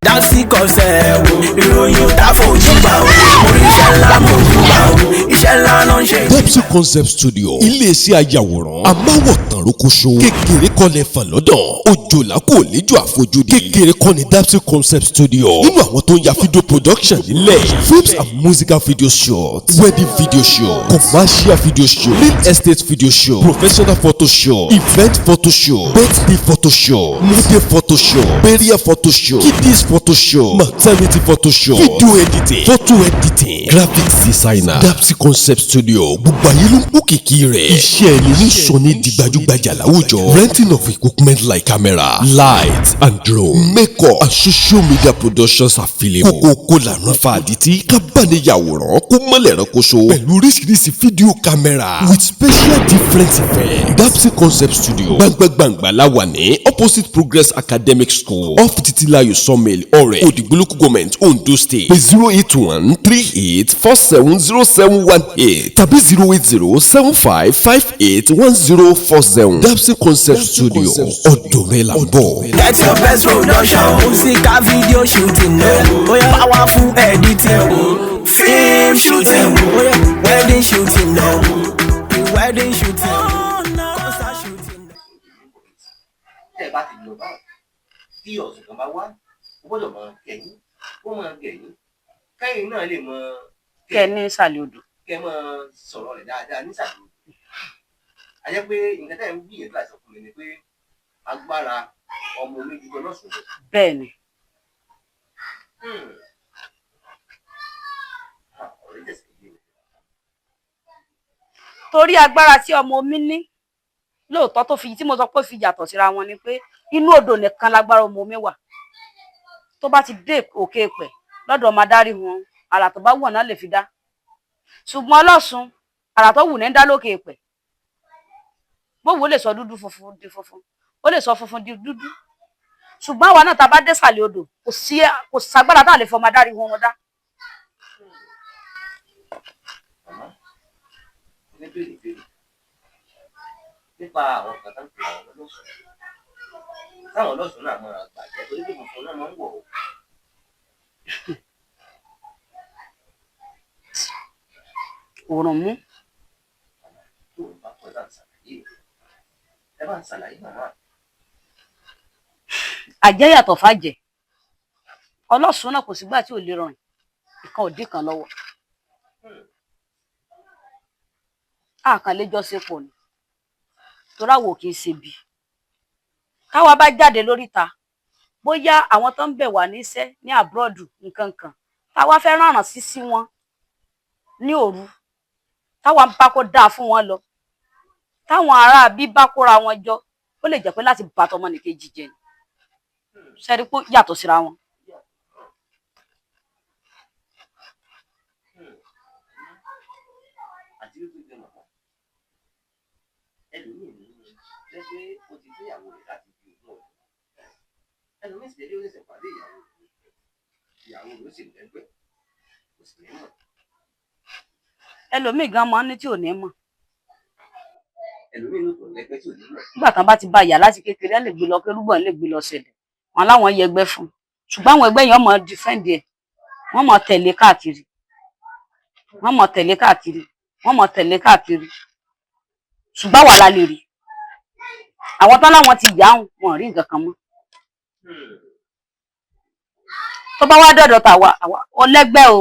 Dapsy Concept ìròyìn ò dá fojú gbà ó oríṣẹ́ ńlá mo jù gbà ó iṣẹ́ ńlá náà ń ṣe. Dapsy Concept Studio iléeṣẹ́ ayàwòrán amáwòtán rókòṣó kékeré kọ́lẹ̀ fà lọ́dọ̀ òjòlá kò léjò àfojúdi kékeré kọ́ni Dapsy Concept Studio nínú àwọn tó ń ya video production nílẹ̀ films and musical video shots wedding video show commercial video show real estate video show professional photo show event photo show birthday photo show model photo show burial photo show kiddies photo show maternity photo show video editing photo editing graphics designer Dapsy Concept Studio gbogbo gbogbo ayé ló ń pò kìkì rẹ̀. iṣẹ́ ẹni ló sọ ní di gbajúgbajà láwùjọ. renting of equipment like camera, lights and drone, makeup and social media productions available. kókó lànà fàdítì kábàániyàwòrán kó mọ́lẹ̀ ránkoṣo pẹ̀lú oríṣiríṣi fídíò kámẹ́rà with special different effects. Dapsy Concept Studio gbàngbàngbà la wà ní opposite Progress Academic School off Titilayo Sawmill Ọ̀rẹ́ Òdìgbòlùkù Government Ondo State pé 08138470718 tàbí 08075581040. Dapsy Concept Studio ọ̀dọ̀ rẹ̀ là ń bọ̀. Get your best production, music and video shooting, powerful editing, film shooting, wedding shooting, wedding shooting, concert shooting. tẹ́ ẹ bá ti lọ báwọn tí ọ̀sùn kan bá wá ó gbọ́dọ̀ mọ kẹ̀yìn ó mọ kẹ̀yìn kẹ́yìn náà lè mọ kẹ ní ìsàlẹ̀ odò. kẹ́ mọ sọ̀rọ̀ rẹ̀ dáadáa nísàlẹ̀ odò. a jẹ́ pé nǹkan tẹ́ ẹ̀ ń gbìyànjú àti ọkùnrin mi ni pé agbára ọmọ méjì gan lọ́sùn lọ. bẹ́ẹ̀ ni ọ̀rẹ́ tẹ̀sí yé mi. torí agbára tí ọmọ omi ní lóòótọ́ tó fi tí mo sọ pé fi yàtọ̀ síra wọn ni pé inú odò nìkan lágbára ọmọ omi wà. tó bá ti dé òkè pẹ̀ lọ́dọ̀ ọmọ adarí wọn àrà tó bá wù náà lè fi dá. ṣùgbọ́n ọlọ́sùn àrà tó wù ní dá lókè pẹ̀. gbówó lè sọ dúdú funfun di funfun ó lè sọ funfun di dúdú. ṣùgbọ́n àwa náà tá a bá dé sàlẹ̀ odò kò sagbára tá a lè fọmọ adarí wọn dá. ní bèrè nípa àwọn kan tó ń pè àwọn ọlọ́sùn táwọn ọlọ́sùn náà máa gbàjẹ́ torí pé funfun náà máa ń wọ̀ ọ́. òrùn mú tó o bá pẹ́ bá ń ṣàlàyé ẹ bá ń ṣàlàyé màmá. àjẹ́ yàtọ̀ fàjẹ́ ọlọ́sùn náà kò sígbà tí ò lè rọrùn ìkan òdì kan lọ́wọ́. àkànlé jọ ṣe pọ̀ ni torí àwọ̀ kì í ṣe bí. káwa bá jáde lóríta bóyá àwọn tó ń bẹ̀ wá níṣẹ́ ní àbúrọ̀dù nǹkan kan táwa fẹ́ rànràn sí wọn ní òru táwa ń bá kó dáa fún wọn lọ táwọn ará bí bá kóra wọn jọ ó lè jẹ́ pé láti bá tọmọnìkejì jẹ ni ṣẹ́rí pé yàtọ̀ síra wọn. àti wípé gbẹ màmá ẹlòmíì ní lẹ́gbẹ́ ó ti gbéyàwó rẹ̀ láti fi ogún ọdún ẹlòmíì sì lé ó ṣẹ̀ṣẹ̀ pàdé ìyàwó rẹ̀ ó sì lẹ́gbẹ́ kò sì ní mọ̀. ẹlòmíì gan máa ń ní tí ò ní mọ̀. ẹlòmíì ló tó lẹ́gbẹ́ tí ò ní mọ̀. nígbà tán bá ti bá ìyá láti kékeré ẹ lè gbé lọ kérúbọ̀ lè gbé lọ ṣẹlẹ̀ wọn láwọn yẹgbẹ́ fún un ṣùgbọ́n àwọn ẹgbẹ́ yẹn mọ̀ dífẹ́ǹdì ẹ̀ wọ́n mọ̀ tẹ̀lé káàkiri wọ́n mọ̀ tẹ̀lé káàkiri wọ́n mọ̀ tẹ̀lé káàkiri ṣùgbọ́n wà lálẹ́ rí àwọn tán láwọn ti yá wọn rí nǹkan kan mọ́. tó bá wá dọ̀dọ̀ tàwa ọlẹ́gbẹ́ o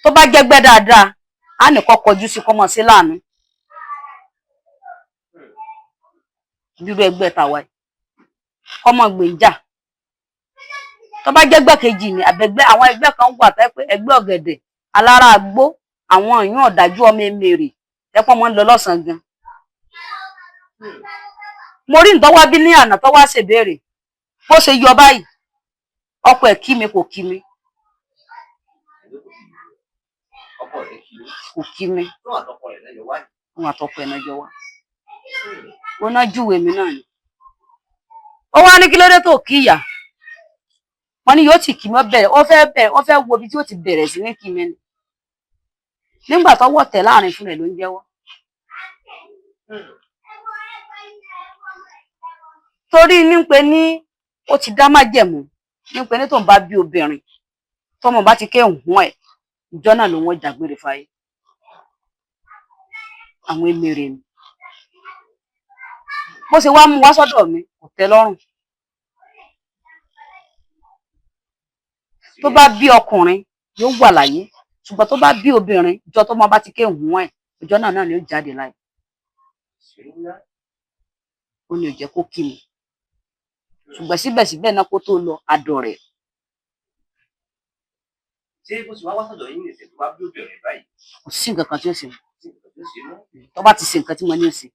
tó bá jẹ́gbẹ́ dáadáa á nìkan kọjú sí kọ́mọ sí láàánú bírú ẹgbẹ́ tàwa yìí kọ́mọ gbèjà tó bá jẹ́gbẹ́ kejì ni àbẹ̀gbẹ́ àwọn ẹgbẹ́ kan wà tẹ́ pé ẹgbẹ́ ọ̀gẹ̀dẹ̀ alára àgbó àwọn èèyàn ọ̀dájú ọmọ emèrè ẹ̀pọ̀ mọ́ ń lọ lọ́sàn-án gan. mo rí nǹkan wá bí ní àná tó wá ṣèbéèrè bó ṣe yọ báyìí ọkọ ẹ̀ kí mi kò kí mi ọkọ rẹ̀ kí ló kò kí mi tó àtọkọ rẹ̀ lẹ́yọ wáyé. òun àtọkọ ẹ̀ náà jọ wá ó náà júwèé mi náà ni. ó wá ní kí ló dé tó kí ìyá wọn ni yóò ti kí mi ó fẹ́ wo ibi tí ó ti bẹ̀rẹ̀ sí ní kí mi ni nígbà tó wọ̀ tẹ̀ láàrin fún rẹ̀ ló ń jẹ́wọ́. torí ní pé ní ó ti dá májẹ̀mú ní pé ní tóun bá bí obìnrin tọmọ bá ti ké hùn ẹ̀ ìjọ náà ló wọ́n jàgbére fáyé àwọn emèrè ni bó ṣe wá mú wá sọ́dọ̀ mi kò tẹ́ lọ́rùn. tó bá bí ọkùnrin yóò wà láyé ṣùgbọ́n tó bá bí obìnrin ìjọ tó máa bá ti ké hùn ẹ̀ ìjọ náà ni ó jáde láyé. ó ní ò jẹ́ kó kí mi ṣùgbọ́n síbẹ̀síbẹ̀ náà kó tó lọ adọ̀ rẹ̀. ṣé bó ṣe wá sọ́dọ̀ yín nìṣẹ́ tó bá bí obìnrin báyìí. kò sí nǹkan kan tí ó sì mú tó bá ti ṣe nǹkan tí mo ní ó ṣe.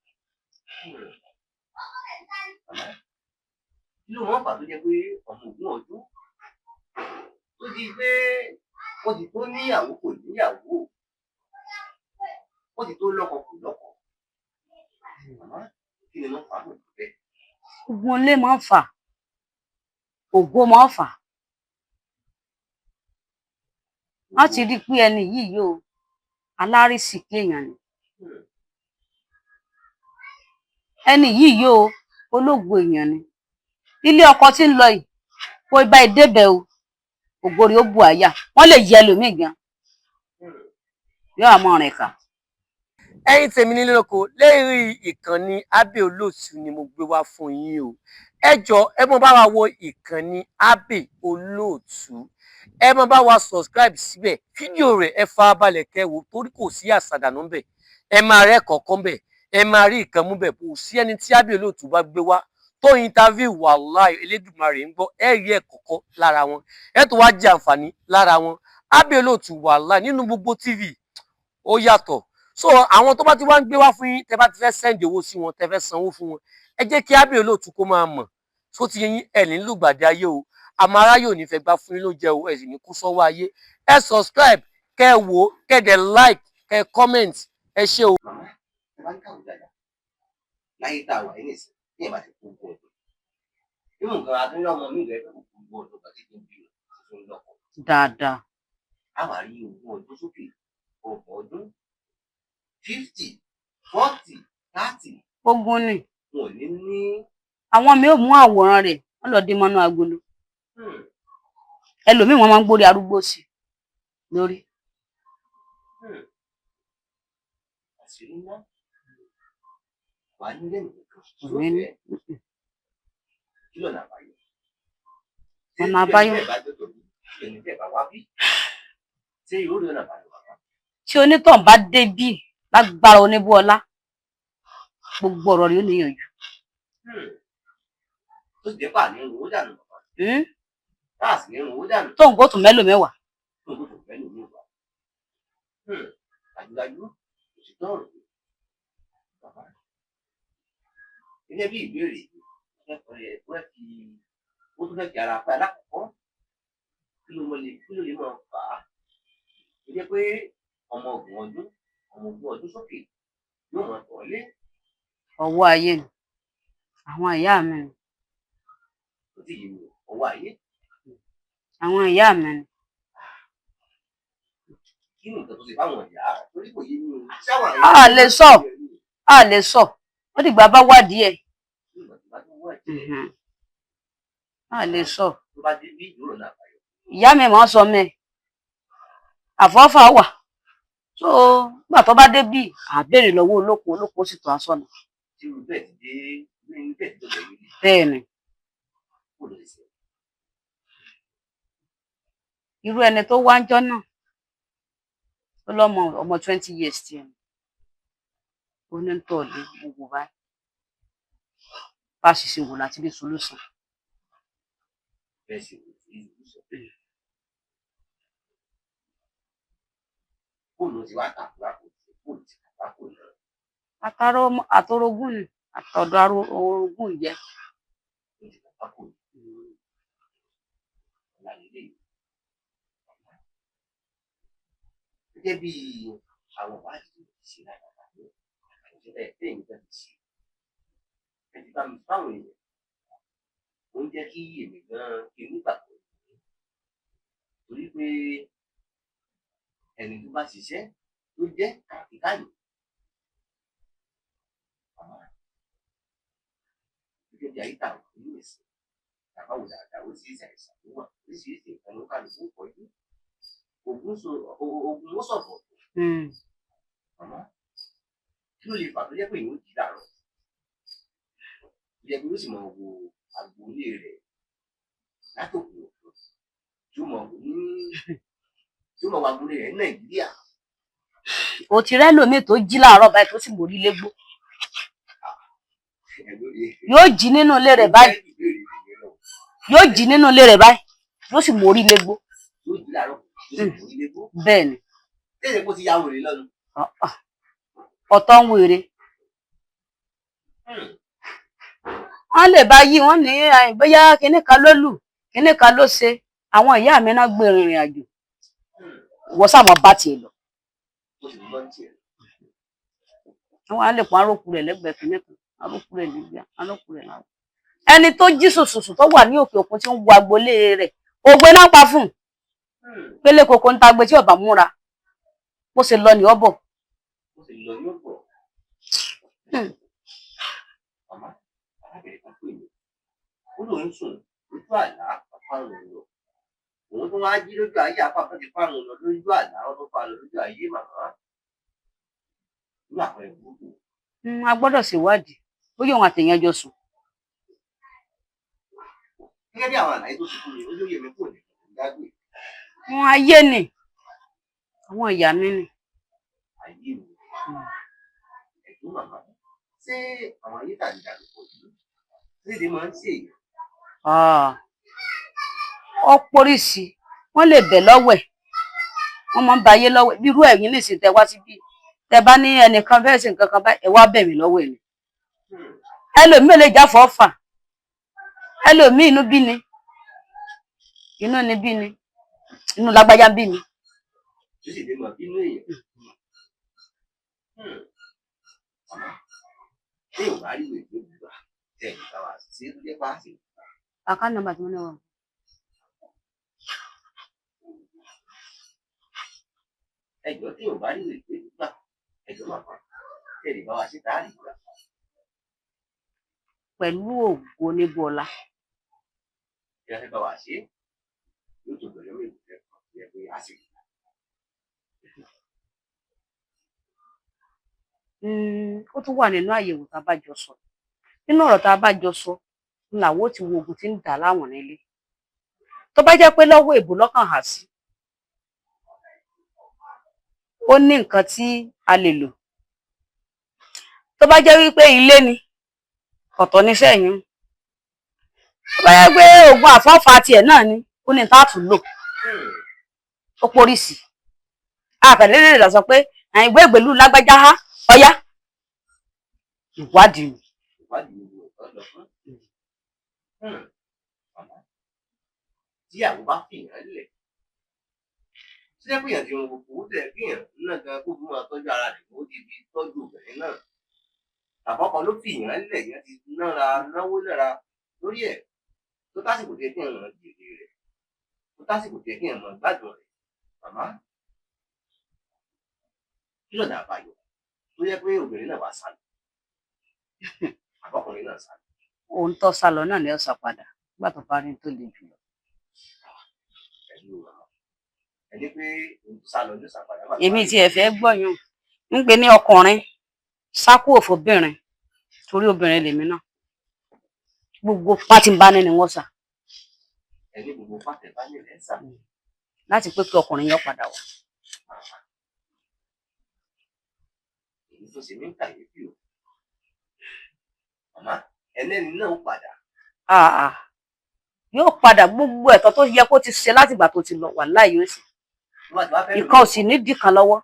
kí ló máa ń fà tó jẹ́ pé ọmọ ogún ọdún tó di pé wọ́n ti tó níyàwó kò níyàwó wọ́n ti tó lọ́kọ kò lọ́kọ kí ni wọ́n fà á lòdì bẹ́ẹ̀. Ogun ilé máa ń fà, ògo máa ń fà. Wọ́n ti rí pé ẹni yìí yóò alárísìkí èèyàn ni. Ẹni yìí yóò ológo èèyàn ni. Ilé ọkọ tí ń lọ yìí kó ibà ìdébẹ̀ o, ògo rẹ̀ ó bu àyà. Wọ́n lè yẹ ẹlòmíì gan. Yóò àmọ́ rìn kà. Ẹ̀yin tèmi nílé lóko lérí ìkànnì Abbey Olóòtú ni mo gbé wá fún yín o. Ẹ jọ̀ọ́ ẹ mọ bá wa wo ìkànnì Abbey Olóòtú. Ẹ mọ bá wa subscribe síbẹ̀. Fídíò rẹ̀ ẹ farabalẹ̀ kẹ́ wò torí kò sí àsàdànù ńbẹ̀. Ẹ máa rẹ́ kọ̀ọ̀kan ńbẹ̀. Ẹ máa rí ìkan mú bẹ̀. Kò sí ẹni tí Abbey Olóòtú bá gbé wá tó interview wàláì Elédùmarè ń gbọ́. Ẹ rí ẹ̀ kọ̀ọ̀kan lára wọn. Ẹ tó wá jẹ àǹfààní lára wọn. Abbey Olóòtú wàláì nínú gbogbo TV ó yàtọ̀. So àwọn tó bá ti wá ń gbé wá fún yín tẹ́ bá ti fẹ́ send owó sí wọn tẹ́ fẹ́ sanwó fún wọn ẹ jẹ́ kí Abbey Olóòtú kó máa mọ̀ tó ti yín ẹ̀ ní lùgbàdì ayé o àmọ́ aráyé ò ní fẹ́ gbá fún yín ló jẹ́ o ẹ̀ sì ní kú sọ́wọ́ ayé ẹ subscribe kẹ́ ẹ wò kẹ́ ẹ dẹ̀ like kẹ́ ẹ comment ẹ ṣé o. màmá ẹ bá ń kàwé dáadáa láyé tá a wà ní ìsìn ní ìbá ti kú gbọ́ ọdún nínú nǹkan adúlọ́ ọmọ mi rẹ̀ kò kú gbọ́ ọdún bàtí kí n bí ọdún lọ́kọ̀. Dáadáa. a wà rí ogún ọdún sókè ọgbọ̀n ọdún 50, 40, 30. Ogun ni. wọn ò ní ní. Àwọn mi ò mú àwòrán rẹ̀ wọ́n lọ dé mọ́nú agolo. Ẹlòmíì wọ́n máa ń gbórí arúgbó sí lórí. àṣírí ńlá wà nílé nìkan Ọ̀rẹ́ ní. kí lọ́nà àbáyọ. Ọ̀nà àbáyọ. ẹni tẹ́ bá wá bí ṣé yóò rí ọ̀nà àbáyọ bàbá. Tí onítàn bá dé bí lágbára Oníbúọlá gbogbo ọ̀rọ̀ rẹ̀ ó níyànjú. tó ti dé pa ní irun owó dànù bàbá. táà sì ní irun owó dànù. Tó ń gbó tún mẹ́lò mẹ́wàá. tó ń gbó tún mẹ́lò mẹ́wàá. àdúgbàjú òṣìṣẹ́ ọ̀rọ̀ bàbá. gẹ́gẹ́ bí ìbéèrè ó tún fẹ́ fi ara pa alákọ̀ọ́kọ́ kí ló lè máa fà á. ó jẹ́ pé ọmọ ogún ọdún sókè yóò máa tọ̀ lé. Ọwọ́ ayé ni. Àwọn ìyá mi ni. kò tí ì yé mi ọwọ́ ayé. Àwọn ìyá mi ni. kí ni nǹkan tó ṣe fáwọn ìyá torí kò yé mi o. sáwọn A lè sọ. A lè sọ. Ó dìgbà bá wádìí ẹ̀. A lè sọ. tó bá dé bí ìdúró náà báyọ. Ìyá mi máa ń sọ mẹ́. Àfọ́fà wà. So nígbà tó bá dé bí àbèrè lọ́wọ́ olóko sì tó aṣọ náà. tí irú bẹ́ẹ̀ ti dé ní bẹ́ẹ̀ ti dọ̀dọ̀ yìí. Bẹ́ẹ̀ ni. kó lè ṣe. Irú ẹni tó wá ń jọ́ náà ó lọ́mọ ọmọ 20 years tiẹ̀ ni. Ó ní ń tọ̀ lé gbogbo báyìí. Bá a sì ṣe wò láti bí solúsàn. bẹ́ẹ̀ sì wò sí ìlú sọ. fóònù ti wá tàkùrà kò sí fóònù ti kàkà kò lọ. Àtọrogún ni àtọ̀dọ̀ orogún jẹ́. fóònù ti kàkà kò lọ. ọ̀làlélẹ̀ yìí. gẹ́gẹ́ bí àwọn ìwádìí tó ti ṣe lágbàgbà ní àkànṣe bẹ́ẹ̀ nǹkan ti ṣe. ẹ ti bá mi fáwọn èèyàn. ó ń jẹ́ kí èmi gan-an kí n nígbàgbọ́. torí pé ẹni tó bá ṣiṣẹ́ ló jẹ́ àkíkáyò. gẹ́gẹ́ bí ayé tàwọn ìlú ẹ̀sìn tàbá wò dáadáa ó sì ṣàìsàn tó wà oríṣiríṣi nǹkan ló kálukú pọ̀jù. ogun ó sọ̀bọ̀. màmá kí ló lè fà tó jẹ́ pé ìwé jí dàrọ̀. ìyẹn pé ó sì mọ̀ wo àgbóyè rẹ̀ látòkè òkun tí ó mọ̀ wò ní tí ó mọ̀ wà àgbóyè rẹ̀ ní Nàìjíríà. Ó ti rẹ́ lómi tó jí láàárọ̀ báyìí tó sì mórí légbó. Yóò jí nínú ilé rẹ̀ báyìí. Yóò jí nínú ilé rẹ̀ báyìí. Yóò sì mórí légbó. yóò jí láàárọ̀ yóò sì mórí légbó. Bẹ́ẹ̀ ni. tẹ́lẹ̀ kó ti ya wèrè lọ́nu. ọ̀tọ̀ ń wèrè wọ́n lè bá yí wọ́n ní bóyá kinní kan ló lù kinní kan ló ṣe àwọn ìyá mi náà gbé rìnrìn àjò wọ́n sàmọ́ bá tiẹ̀ lọ àwọn á lè pọn arókù rẹ̀ lẹ́gbẹ̀ẹ́ kinní kan arókù rẹ̀ nígbà arókù rẹ̀ láwọn ẹni tó jí sùsùsù tó wà ní òkè òkun tí ń wo agboolé rẹ̀ ògbé náà pa fún pélé koko ń tagbe tí ọba múra bó ṣe lọ ní ọbọ. ó lóun sùn lójú àlá àpárùn lọ òun tó wá jí lójú ayé àpapọ̀ ti fárùn lọ lójú àlá wọn tó fà lọ lójú ayé màmá ní àpẹẹrẹ gbogbo. A gbọ́dọ̀ ṣèwádìí bóyá òun àtẹ̀yẹn jọ sùn. gẹ́gẹ́ bí àwọn àlàyé tó ti fún mi olóyè mi kò ní ìdágbé. Wọn ayé ni àwọn ìyá mi ni. ayé mi ẹ̀gbọ́n màmá ṣé àwọn ayé tàbí dàbí pọ̀ yìí ṣé èdè máa ń ṣe èyí. Ọ póríṣi wọn lè bẹ̀ lọ́wẹ̀ wọn máa ń ba ayé lọ́wẹ̀ bí irú ẹ̀yin nìsín tẹ wá síbí tẹ bá ní ẹnìkan fẹ́ẹ́ ṣe nǹkan kan báyìí ẹ wá bẹ̀ mí lọ́wọ́ ẹ̀ ni ẹlòmíì lè jáfọ́ fà ẹlòmíì inú bí ni inú ni bí ni inú lágbájá bí mi. ṣé èdè máa bínú èèyàn. ṣé ò bá rí ìwé tó gbà tẹ̀ ìgbà wá sí tó jẹ́ páàsì. Account number tí mo ní wọn. ẹjọ́ tí ò bá rí ìwé tó gbà ẹjọ́ màmá tẹ̀ ìgbà wá sí táàrí gbà. Pẹ̀lú ògo onígbọ̀ọ́lá. Kí a fẹ́ bá wa ṣe yóò tó bẹ̀rẹ̀ mí ìwé kan yẹ pé a sì. Ó tún wà nínú àyẹ̀wò tá a bá jọ sọ nínú ọ̀rọ̀ tá a bá jọ sọ làwọn ó ti wo oògùn tí ń dà láwọn nílé tó bá jẹ́ pé lọ́wọ́ èbó lọ́kàn há sí ó ní nǹkan tí a lè lò tó bá jẹ́ wípé ilé ni ọ̀tọ̀ ní sẹ́yìn tó bá jẹ́ pé oògùn àfọ́fà tiẹ̀ náà ni ó ní tá a tún lò ó poríṣi àkàlẹ́ lè sọ pé ìwé ìgbèlú lágbájá há ọyá ìwádìí tí àwọn bá fìyàn lẹ̀ tí ẹ fìyàn ti wọn kò tẹ̀ fìyàn náà gan kó fún wa tọ́jú ara rẹ̀ ó ti fi tọ́jú obìnrin náà àkọ́kọ́ ló fìyàn lẹ̀ yẹn ti náwó lára lórí ẹ̀ tó tásìkò tẹ kí ẹ̀ràn jèrè rẹ̀ tó tásìkò tẹ kí ẹ̀ràn gbádùn rẹ̀ màmá kí lọ́dà àbáyọ tó yẹ pé obìnrin náà wà sálọ àbọ̀kùnrin náà sálọ. ohun tó sálọ náà ni ó sọ padà nígbà tó bá rí tó le jù lọ. ẹni pé sálọ ló sàpadà. èmi tí ẹ fẹ́ gbọ́yún ń gbé ní ọkùnrin sákú òfòbìnrin torí obìnrin lèmi náà gbogbo pátí bá ní ni wọ́n sà. ẹni gbogbo pátí bá ní rẹ̀ sà. láti pé kí ọkùnrin yẹn padà wá. èyí tó ṣe mí ń kàyéfì o màmá ẹlẹ́ni náà ó padà. yóò padà gbogbo ẹ̀tọ́ tó yẹ kó ti ṣe látìgbà tó ti lọ wàláhì yóò sì ìkan ò sì nídìí kan lọ́wọ́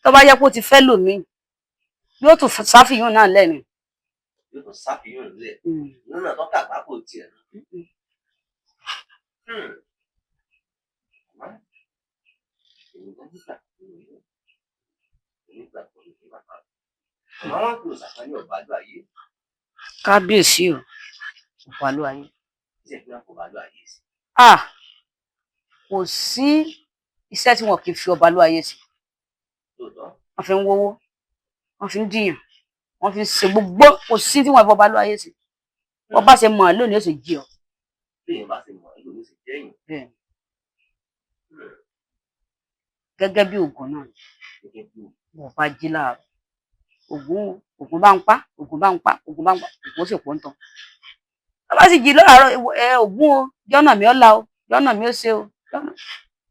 tó bá yẹ kó ti fẹ́ lòmíì yóò tún sáfìyàn náà lẹ́nu. yóò tún sáfìyàn lẹ̀ nínú náà tó kàgbá kò tiẹ̀. kábíyèsí o ọ̀pàlú ayé. kò sí iṣẹ́ tí wọn kì í fi ọba ló ayé sí. wọ́n fi ń wówó wọ́n fi ń dìyàn wọ́n fi ń ṣe gbogbo kò sí tí wọ́n fi ọba ló ayé sí. wọ́n bá ṣe mọ̀ ọ́ lónìí ó sì jí ọ. gẹ́gẹ́ bí ògùn náà wọ́n bá jí láàárọ̀ ògùn bá ń pa ògùn bá ń pa ògùn bá ń pa ògùn ó sì pọ̀ ń tán. wọ́n bá sì jí láàárọ̀ ògùn o jọ́nà mi ó la o jọ́nà mi ó ṣe o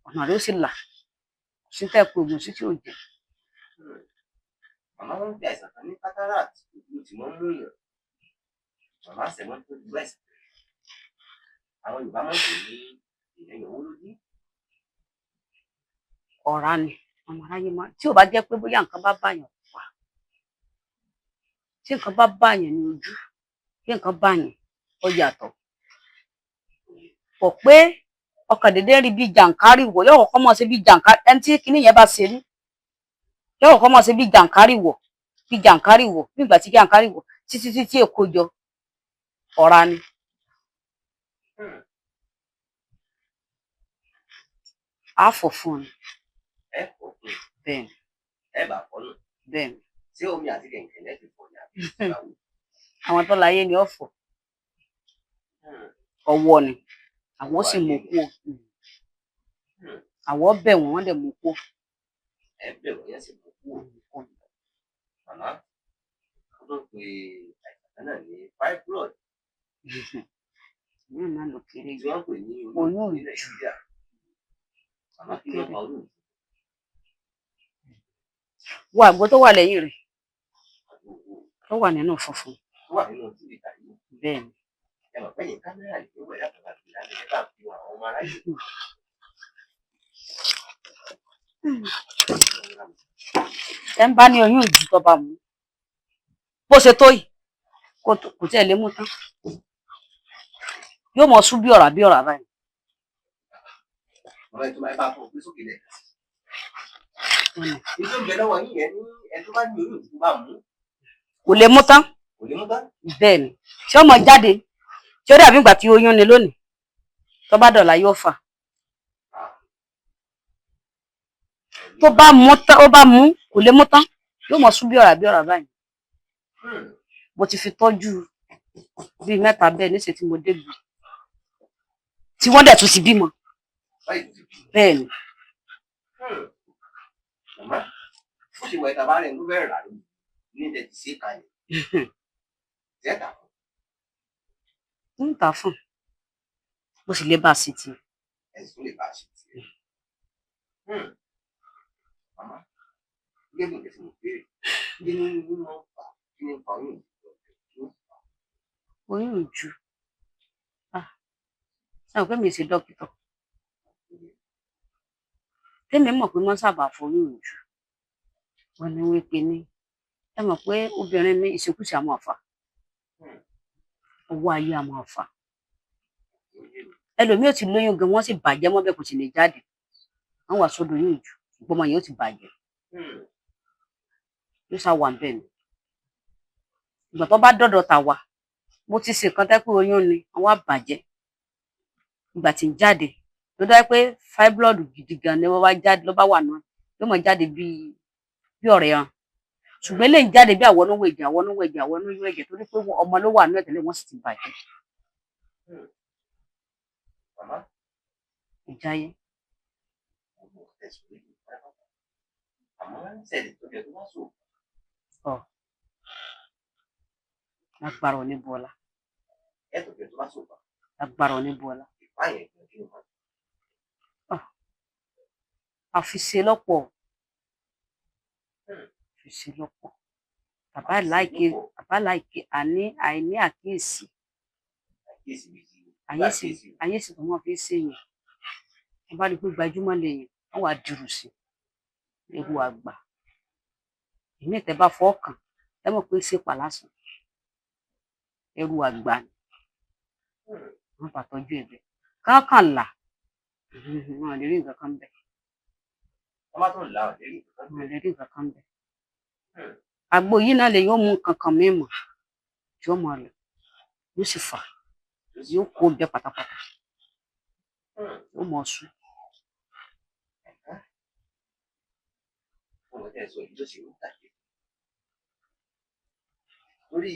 ọ̀nà rẹ̀ ó sì là sí tẹ́ pé ògùn sí tí ò jẹ́. màmá wọn ń fi àìsàn kan ní cataract ojú tí wọ́n mú yàn màmá sẹ̀wọ́n tó ju àìsàn àwọn Yorùbá máa ń pè ní ìyẹn owó lójú. ọ̀rá ni ọmọ aráyé máa tí ò bá jẹ́ pé bóyá nǹkan bá báyàn pa tí nǹkan bá báyàn ní ojú tí nǹkan báyàn ó yàtọ̀ pọ̀ pé ọkàn dédé rí bí jàǹkárì wọ̀ yóò kọ́kọ́ mọ̀ sí bí jàǹkárì ẹni tí kinní yẹn bá ṣe rí yóò kọ́kọ́ mọ̀ sí bí jàǹkárì wọ̀ bí ìgbà tí jàǹkárì wọ̀ títí èkó jọ ọ̀ra ni. á fọ̀ fún un. ẹ kò pé bẹ́ẹ̀ ni ẹ bá fọ́ nù bẹ́ẹ̀ ni ṣé omi àti kẹ̀kẹ́ lẹ́sìn fọ́ ni àbí ìgbàwó. àwọn tó láyé ni ó fọ̀ ọwọ́ ni àwọn sì mú kú àwọn bẹ̀ wọ́n dẹ̀ mú kú. ẹ bẹ̀ wọ́n yẹn sì mú kú màmá ó tó pe àìsàn náà ní fibroid yóò náà lò kéré tí wọ́n pè ní oyún ní nàìjíríà màmá kí ló pa oyún. wo àgbo tó wà lẹ́yìn rẹ̀ tó wà nínú funfun tó wà nínú tí ìta yìí bẹ́ẹ̀ ni ẹ mọ̀ pé yín kámẹ́rà yìí ló wẹ̀ yàtọ̀ láti ìlànà ẹ̀ bá fi hàn àwọn ọmọ aráyè. ẹ ń bá ní oyún ìjù tó bá mú bó ṣe tó yìí kò tí ẹ lè mú tán yóò mọ sún bí ọ̀rá báyìí. ọ̀rọ̀ ìtumọ̀ ẹ bá fún un pé sókè lẹ̀. ìjọ ìgbẹ́ lọ́wọ́ yín yẹn ní ẹ tó bá ní oyún ìjù tó bá mú kò lè mú tán kò lè mú tán. bẹ́ẹ̀ ni tí ọmọ jáde tí ó dàbí ìgbà tí oyún ni lónìí tó bá dọ̀la yóò fà tó bá mú tán ó bá mú kò lè mú tán yóò mọ sún bí ọ̀rá báyìí. mo ti fi tọ́jú bíi mẹ́ta bẹ́ẹ̀ níṣẹ́ tí mo débi tí wọ́n dẹ̀ tún ti bímọ bẹ́ẹ̀ ni. màmá ó ṣe wọ ẹ̀ta bá rẹ̀ ló bẹ̀rẹ̀ rà lónìí ní ilẹ̀ tí ṣe kalẹ̀ zẹ́ta fún ń tà fún mo sì lè bá a sí ti. ẹ̀sìn tó lè bá a ṣe tiẹ̀. màmá gẹ́gẹ́ bí ìgbésẹ̀ mo béèrè kí ni nínú ọ̀pá kí ni nǹkan oyún ìjù oyún ìjù ṣáà pé mi ṣe dókítà tèmi mọ̀ pé wọ́n sábà foyún ìjù wọn ni wípé ní ẹ mọ̀ pé obìnrin ní ìṣekúṣe àmọ́ àfà owó ayé àmọ́ àfà ẹlòmíì ò ti lóyún gan wọ́n sì bàjẹ́ mọ́ bẹ́ẹ̀ kò sì lè jáde wọ́n wà sódò yún ìjù ṣùgbọ́n ọmọ yẹn ó ti bàjẹ́ ló sá wà bẹ́ẹ̀ ni ìgbà tó bá dọ̀dọ̀ tà wá mo ti ṣe kan tẹ́ pé oyún ni àwọn àbàjẹ́ ìgbà tí ń jáde ló dá pé fibroid gidi gan ni wọ́n bá jáde ló bá wà náà yóò mọ̀ jáde bí ọ̀rẹ́ hàn ṣùgbọ́n eléyìí ń jáde bí àwọn onówó ẹ̀jẹ̀ torí pé ọmọ ló wà náà tẹ́lẹ̀ wọ́n sì ti bàjẹ́. màmá ìjáyé ọmọ ẹ̀sùn lè ní pátápátá àmọ́ sẹ́ẹ̀lì tó jẹ́ tó bá sùn lágbára oníbọlá ẹ̀ tó jẹ́ tó bá sùn pa lágbára oníbọlá ìpáyẹ̀ ìgbà kí ló máa àfiṣe lọ́pọ̀ bàbá láìké àìní àkíyèsí àkíyèsí méjì àyèsí tó wọn fi ṣe yẹn wọn bá rí pé gbajúmọ̀ lèyìn wọn wà dìrù sí ewu àgbà ìní ìtẹ bá fọ ọkàn ẹ mọ̀ pé ṣe pàlásùn ẹrù àgbà ni wọn bá tọ́jú ẹbẹ káàkàn là wọn lè rí nǹkan kan bẹ wọ́n bá tún la ọ̀lẹ́rì wọn lè rí nǹkan kan bẹ àgbo yìí náà lè yóò mú nǹkan kan mímọ́ tí ó máa lò yóò sì fà yóò kó bẹ pátápátá yóò mọ sùn. ọmọ tẹ́ ẹ sọ yìí ló ṣe ń tàgé lórí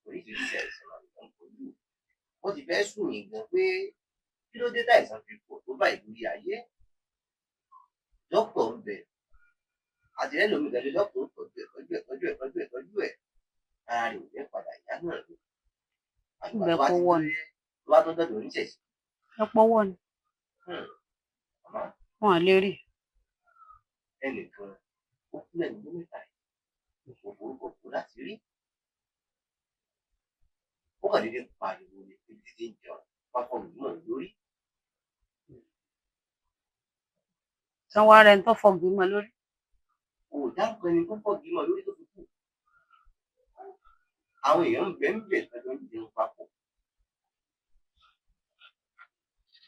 oríṣiríṣi àìsàn àìsàn pẹ̀lú wọ́n ti fẹ́ sùn yín gan pé kí ló dé táìsàn fi pọ̀ tó bá ìlú ayé dókítà ń bẹ àtìlẹ́yìn lómi ìdájọ́ dókítà ń tọ́jú ẹ̀ ara rẹ̀ ò ní padà ìyá náà lò àgbà tó bá tó dọ̀dọ̀ oníṣẹ̀ṣe. ẹ pọ́wọ́ ni wọn lè rí. ẹnìkan ó kú lẹ́nu ló mẹ́ta yìí kò forúkọ kú láti rí ó kàn déédéé pariwo ní ibi títí ń jẹun pápá òun náà lórí San wá rẹ̀ ń tó fọ́gi mọ́ lórí. O ò dárúkọ ẹni tó fọ́gi mọ́ lórí tó fi kú. Àwọn èèyàn ń bẹ̀ tọ́jọ́ ń jẹun papọ̀.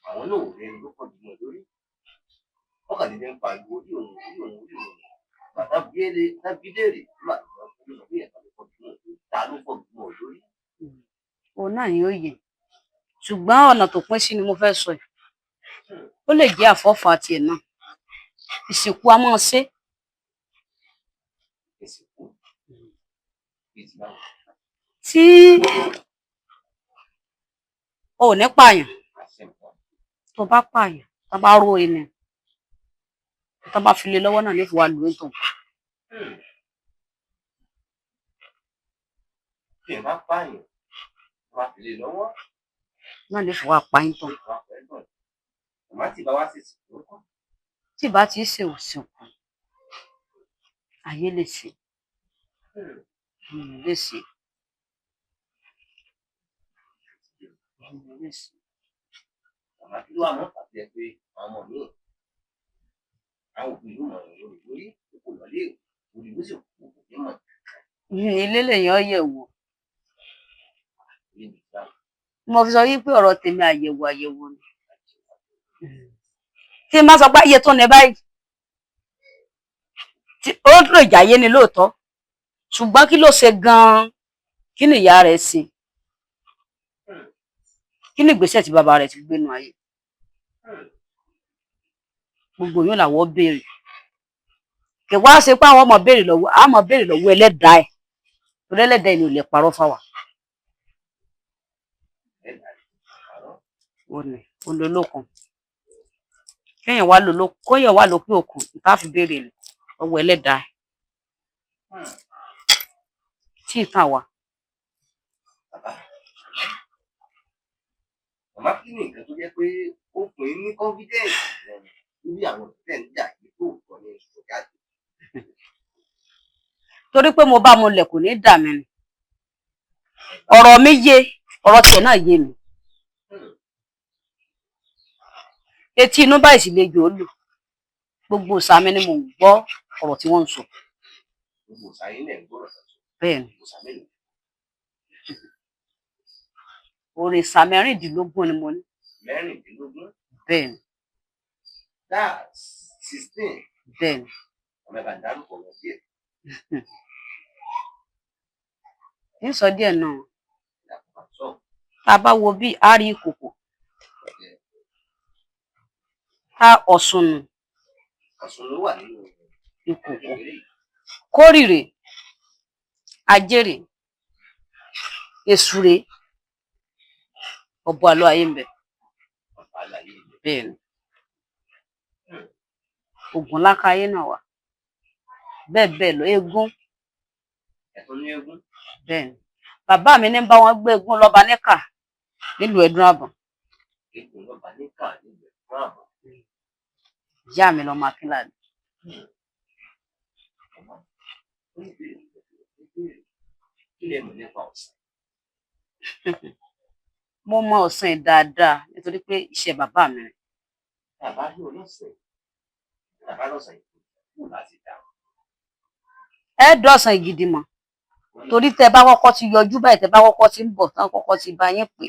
Àwọn náà ò rí ẹni tó fọ́gi mọ́ lórí. Wọ́n kàn dédé ń pariwo orí òun. Bàtà bíléèrè nígbà tí wọ́n sọ pé ẹ̀ka ló fọ́gi mọ́ lórí. Ta ló fọ́gi mọ́ lórí? Òun náà yóò yè. Ṣùgbọ́n ọ̀nà tó pín sí ni mo fẹ́ sọ yìí. Ó lè jẹ́ àfọ́fà tiẹ̀ náà. Ìsìnkú a máa ṣe. Ìsìnkú. Bíi ti báwo? Tí o ò ní pààyàn, Àṣẹ nǹkan. tó bá pààyàn, tó bá ró ẹni, tó bá fi lé lọ́wọ́ náà ní fi wá lù ú tán. Tí ẹ bá pààyàn, wọ́n á fi lé lọ́wọ́. Náà ní fi wá pa yín tán. Màmá tí bá wá sí ìsìnkú kan. Tí ìbá ti ṣe òsìnkú, ayé lè ṣe. Lè ṣe. Lè ṣe. Màmá kí ló wà mọ́ tàbí ẹ pé àwọn ọmọ mi àwọn òbí ló mọ̀ ọ́ lórí kò lọ́lé orí ló sì kú kò ní mọ̀. Ilé lèèyàn yẹ̀ wò. Ilé mi gbà. Mo fi sọ wípé ọ̀rọ̀ tèmi àyẹ̀wò ni. Tí n bá sọ pé iye tó ní báyìí, ó lè jáyé ni lóòótọ́. Ṣùgbọ́n kí ló ṣe gan-an? Kí ni ìyá rẹ̀ ṣe? Kí ni ìgbésẹ̀ tí bàbá rẹ̀ ti gbénu ayé? Gbogbo yóò làwọ̀ béèrè. Kì wá ṣe pé àwọn ọmọ béèrè lọ́wọ́ ẹlẹ́dàá ẹ̀. Torí ẹlẹ́dàá ẹ̀ ni ò lè parọ́ fáwa. Olólókun. Kéèyàn wá lókè òkun, ìta fi béèrè lọ́wọ́ ẹlẹ́dàá ẹ̀. Tí ìtàn wà. Màmá kí ni nǹkan tó jẹ́ pé ó pè é ní confidence lórí àwọn ìpínlẹ̀ níjà yìí tó kọ́ ní ìṣòro jáde. Torí pé mo bá mo lẹ̀ kò ní dà mí ni. Ọ̀rọ̀ mi yé, ọ̀rọ̀ tiẹ̀ náà yé mi. Etí inú báyìí sì lè jò ó lù. Gbogbo ìsàmì ni mò ń gbọ́ ọ̀rọ̀ tí wọ́n ń sọ. Gbogbo ìsàyè náà ń gbọ́rọ̀ sọ. Bẹ́ẹ̀ni. Ìsàmì nì. Òrìṣà mẹ́rìndínlógún ni mo ní. 16. Bẹ́ẹ̀ni. That's 16. Bẹ́ẹ̀ni. Ọmọ ẹ̀ka dárúkọ wọn díẹ̀. Ń sọ díẹ̀ náà. Ìdàpọ̀ sọ. Tá a bá wo bí a rí ìkòkò. Tá Ọ̀ṣun nù. Ọ̀ṣun ló wà nínú ìkòkò. Kórìrè, ajérè, èsúré, ọ̀bọ àlọ́ ayé ń bẹ. Bẹ́ẹ̀ni. Ògùn lákáyé náà wà. Bẹ́ẹ̀ lọ eégún. Ẹ̀tọ́ ní eégún. Bẹ́ẹ̀ni. Bàbá mi ní bá wọn gbé eégún lọ́ba níkà nílùú Ẹ̀dùn Àbọ̀n. Eégún lọ́ba níkà nílùú Ẹ̀dùn Àbọ̀n. Ìyá mi lọ́mọ Akínládé. Kí lẹ mọ̀ nípa ọ̀sán? Mo mọ ọ̀sán dáadáa nítorí pé iṣẹ́ bàbá mi rẹ̀. Bàbá ní ọlọ́sẹ̀. Bàbá lọ́sàn ìkú láti dá. Ẹ dọ̀sán ìgidì mọ̀. Torí tẹ bá kọ́kọ́ ti yọjú báyìí tẹ bá kọ́kọ́ ti ń bọ̀ tán kọ́kọ́ ti bá yín pè.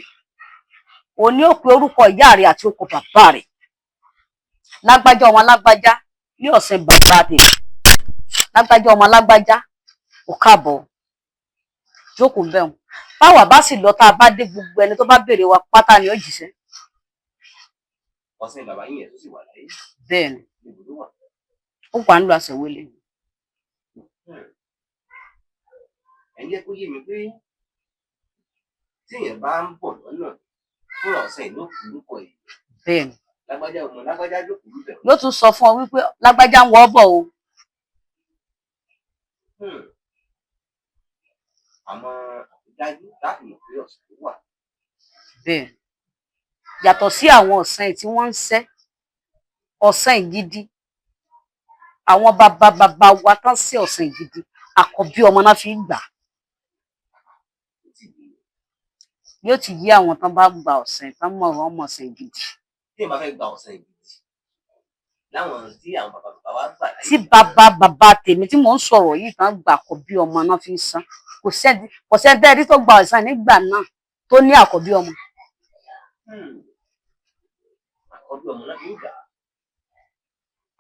Òní ò pé orúkọ ìyá rẹ̀ àti orúkọ bàbá rẹ̀. Lágbájá ọmọ lágbájá ní ọ̀sán bàbá tèmi. Lágbájá ọmọ lágbájá ò káàbọ̀. Jókòó bẹ́ẹ̀ hùn. Báwa bá sì lọ tá a bá dé gbogbo ẹni tó bá béèrè wa pátá ni ó jíṣẹ́. Ọ̀sán bàbá yín yẹn tó sì wà láyé. Bẹ́ẹ̀ni. Ibùdó wà. Ó wà nílùú Àṣẹwélé. Ẹ jẹ́ kó yé mi pé tí èèyàn bá ń bọ̀ lọ́nà fúnra ọ̀sán ìlú òkúrúkọ yìí. Bẹ́ẹ̀ni. Lágbájá ọmọ lágbájá jókòó bẹ̀. Yóò tún sọ fún ọ wípé lágbájá ń wọ́ bọ̀ o. Àmọ́ àbújájú láti mọ̀ pé ọ̀sán ló wà. Bẹ́ẹ̀ yàtọ̀ sí àwọn ọ̀sán tí wọ́n ń ṣẹ́ ọ̀sán ìgidi àwọn bàbá wa tán sí ọ̀sán ìgidi àkọ́bí ọmọ náà fi ń gbà yóò ti yí àwọn tán bá gba ọ̀sán tán mọ̀ wọ́n mọ̀ ọ̀sán ìgidi. Tí èèyàn bá fẹ́ gba ọ̀sán ìgidi. láwọn tí àwọn bàbá wa gbà láyé. tí bàbá tèmi tí mò ń sọ̀rọ̀ yìí tán gbà àkọ́bí ọmọ náà fi ń san kò sẹ́ńtẹ́rì tó gba ọ̀sán nígbà náà tó ní àkọ́bí ọmọ. Àkọ́bí ọmọ náà yóò gbà á.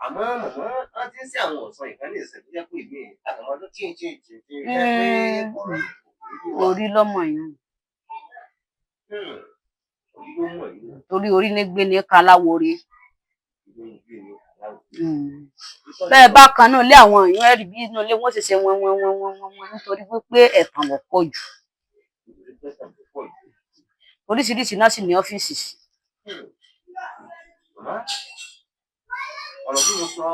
Àmọ́ màmá wọn ti ń ṣe àwọn ọ̀sán ìkànnì ìṣẹ̀ tó jẹ́ pé ìgbé àtàwọn ọdún tí orí lọ́mọ yìí torí orí ní gbé ní kaláwore. Bẹ́ẹ̀ bá kan náà lé àwọn èèyàn ẹ̀rí bí inú ilé wọ́n ṣe ṣe wọ́n nítorí wípé ẹ̀tàn wọ̀ pọ̀ jù. Oríṣiríṣi náà sì ní ọ́fíìsì. Ọ̀rọ̀ tí mo sọ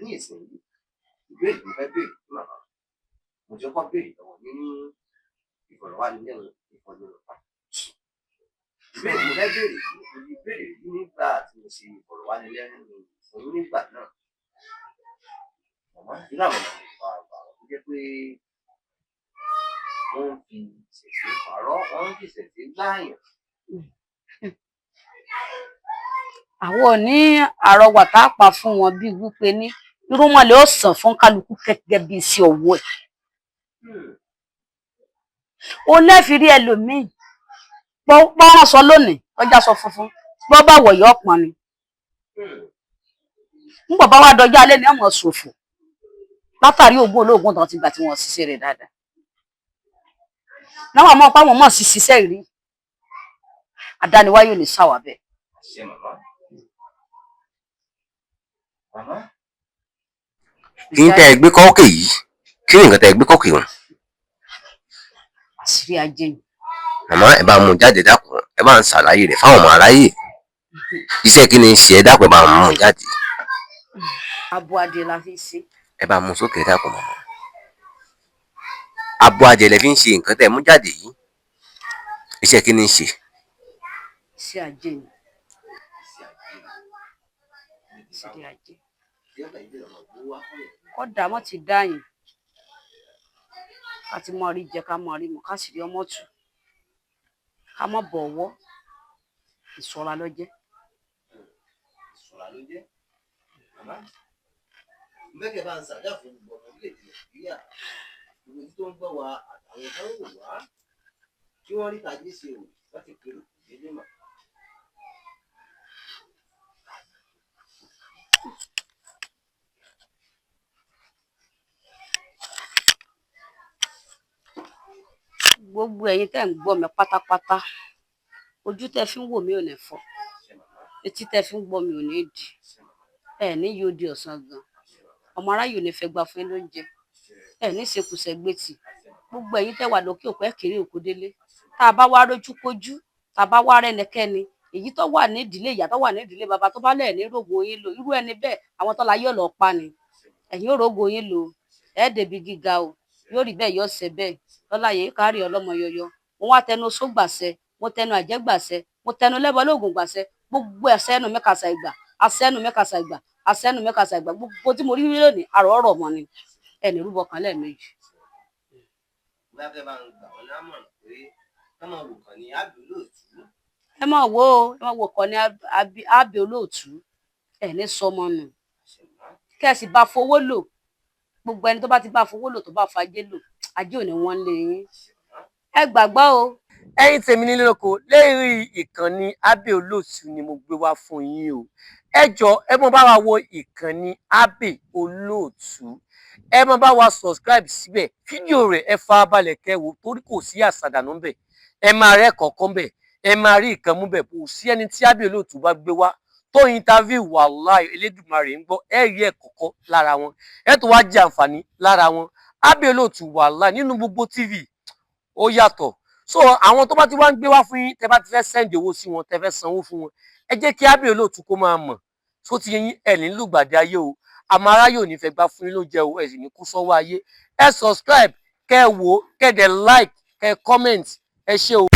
ní ìsìn yìí, ìbéèrè tó fẹ́ béèrè fún màmá, mo jẹ́ kó béèrè lọ́wọ́ ní ìfọ̀rọ̀wánilẹ́nuwò ìfọ̀rọ̀wánilẹ́nuwò. Ìbéèrè mo fẹ́ béèrè yìí, ìbéèrè yìí nígbà tí mo ṣe ìfọ̀rọ̀wánilẹ́nuwò fún nígbà náà. Màmá ìlú àwọn ọmọ ìfọ̀ àgbà tó jẹ́ pé wọ́n fi ìṣẹ̀ṣẹ̀ pààrọ̀, wọ́n fi ìṣẹ̀ṣẹ̀ gbáàyàn. Àwọn ò ní àrọwà tá a pa fún wọn bíi wípé ní irúnmọlẹ̀ ó sàn fún kálukú gẹ́gẹ́ bíi iṣẹ́ ọwọ́ ẹ̀. Ó lẹ́fìrí ẹlòmíì pọ́nrán sọ lónìí ọjà sọ funfun bọ́ bá wọ̀yọ́ ọ̀pọ̀n ni. Nígbà bá wá dọjọ́ alẹ́ ni ọmọ ṣòfò látàrí ogún olóògùn tó ti gbà tí wọ́n ṣiṣẹ́ rẹ̀ dáadáa. Náwọn àmọ́ pa wọn mọ̀ sí ṣiṣẹ́ ìrí àdániwáyé ò ní sáwà bẹ́ẹ̀. Kí n tẹ́ ẹ gbé kọ́ọ̀kì yìí, kí ni nǹkan tẹ́ ẹ gbé kọ́ọ̀kì wọn? Àṣírí ajé ni. Màmá ẹ bá mú jáde dákun, ẹ bá ń ṣàlàyé rẹ̀ fáwọn ọmọ aráyé. Iṣẹ́ kí ni ṣe ẹ dákun ẹ bá mú jáde. Abo adìẹ la fi ṣe. Ẹ bá mú sókè dákun màmá. Abo adìẹ lẹ fi ń ṣe nǹkan tẹ́ ẹ mú jáde yìí. Iṣẹ́ kí ni ṣe? Iṣẹ́ ajé ni. Àṣírí ajé. Kọ́dà mọ́ ti dáyìn ká ti mọ rí jẹ ká mọ rí mu ká sì rí ọmọ tù ká mọ bọ̀wọ́ ìṣọ́ra ló jẹ́. Ìṣọ́ra ló jẹ́. Mẹ́kẹ̀ bá ń ṣàdá fún gbogbo ọmọ orílẹ̀-èdè Nàìjíríà ìwé tó ń gbọ́ wa àtàwọn tó ń wò wá kí wọ́n rí tàbí ṣe ò láti kéré ìdílé mà. Gbogbo ẹ̀yin tẹ́ ń gbọ́ mi pátápátá ojú tẹ́ fi ń wò mí ò ní fọ́ etí tẹ́ fi ń gbọ́ mi ò ní dì ní yóò di ọ̀sán gan ọmọ aráyò ní fẹ́ gbà fún yín lóúnjẹ ní ṣekúṣẹ gbètì gbogbo ẹ̀yin tẹ́ wà lókè òpẹ́ kiri òkú délé tá a bá wá rójú kójú tá a bá wá rẹ́nikẹ́ni èyí tó wà ní ìdílé ìyá tó wà ní ìdílé bàbá tó bá lẹ̀ ní rògbò yín lò irú ẹni bẹ́ẹ̀ àwọn tó la yóò lọ pa ni ẹ̀yin ò rògbò yín lò débi gíga o yóò rí bẹ́ẹ̀ yóò ṣe bẹ́ẹ̀ lọ́láyé kárí ọlọ́mọ yọyọ mo wá tẹnu sógbàṣẹ mo tẹnu àjẹgbàṣẹ mo tẹnu lẹ́bọ lóògùn gbàṣẹ gbogbo ẹsẹ̀nu mẹ́kàsà ìgbà asẹ́nu mẹ́kàsà ìgbà asẹ́nu mẹ́kàsà ìgbà gbogbo tí mo rí lónìí àrò ọ̀rọ̀ mọ́ ni ẹnì rúbọ kan lẹ́ẹ̀mejì. ẹ máa wo kàn ní Àbí Olóòtú ní sọmọ nù kẹ́sì bá fowó lò gbogbo ẹni tó bá ti bá fowó lò tó bá fajé lò ajé ò ní wọ́n lé yín ẹ gbàgbọ́ o. Ẹ̀yin tèmi nílé lóko lérí ìkànnì Àbí Olóòtú ni mo gbé wá fún yín o ẹ jọ̀ọ́ ẹ mọ bá wa wo ìkànnì Àbí Olóòtú ẹ mọ bá wa subscribe síbẹ̀ fídíò rẹ̀ ẹ farabalẹ̀ kẹ́ wò torí kò sí àsàdànù ńbẹ̀ ẹ máa rẹ́ kọ̀ọ̀kan ńbẹ̀ ẹ máa rí ìkan mú bẹ̀ kò sí ẹni tí Àbí Olóòtú bá gbé wá tó interview wàláhì Elédùmarè ń gbọ́ ẹ rí ẹ kọ̀ọ̀kan lára wọn ẹ tó wá jẹ àǹfààní lára wọn Àbí Olóòtú wàláhì nínú gbogbo TV ó yàtọ̀ so àwọn tó bá ti wá ń gbé wá fún yín tẹ́ bá ti fẹ́ send owó sí wọn tẹ́ fẹ́ sanwó fún wọn ẹ jẹ́ kí Àbí Olóòtú kó máa mọ̀ tó ti yín ẹ ní lùgbàdì ayé o àmọ́ aráyé ò ní fẹ́ gbá fún yín ló jẹ́ o ẹ sì ní kú sọ́wọ́ ayé ẹ subscribe kẹ́ ẹ wò kẹ́ ẹ dẹ̀ like kẹ́ ẹ comment ẹ ṣé o.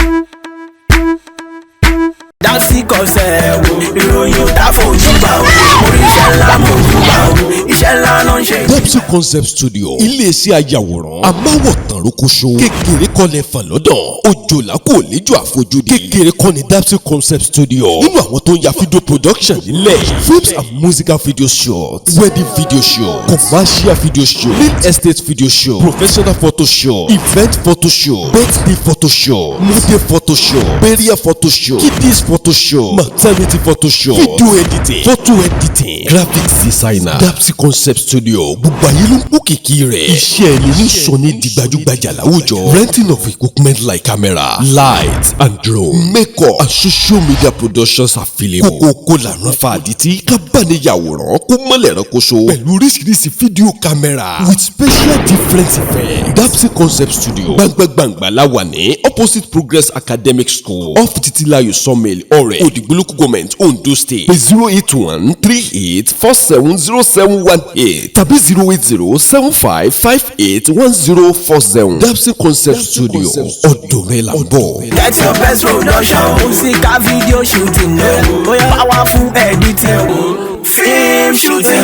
Dapsy Concept ìròyìn ò dáfọ̀ ojú bá o orí iṣẹ́ ńlá mo jù bá o iṣẹ́ ńlá ló ń ṣe. Dapsy Concept Studio iléeṣẹ́ ayàwòrán amáwòtán rókòṣó kékeré kọ́lẹ̀ fàlọ́dàn òjòlá kò léjò àfojúdi kékeré kọ́ni Dapsy Concept Studio nínú àwọn tó ń ya fídíò production nílẹ̀ films and musical video shots wedding video show commercial video show real estate video show professional photo show event photo show birthday photo show model photo show burial photo show kiddies photo show maternity photo show video editing photo editing graphics designer Dapsy Concept Studio gbogbo ayé ló ń kó kìkì rẹ̀ iṣẹ́ ẹni ní sọ ní di gbajúgbajà láwùjọ renting of equipment like camera light and drone makeup and social media productions available kókó lànà fàdítì kábàániyàwòrán kó mọ́lẹ̀ ránkoṣo pẹ̀lú oríṣiríṣi fídíò camera with special different effects Dapsy Concept Studio gbangbangba la wà ní opposite Progress Academic School off Titilayo Sawmill Ọ̀rẹ́ Òdìgbòlókù Government Ondo State pé 08138470718 tàbí 08075581040 Dapsy Concept Studio ọ̀dọ̀ rẹ̀ là ń bọ̀. Get your best production, musical video shooting, powerful editing, film shooting.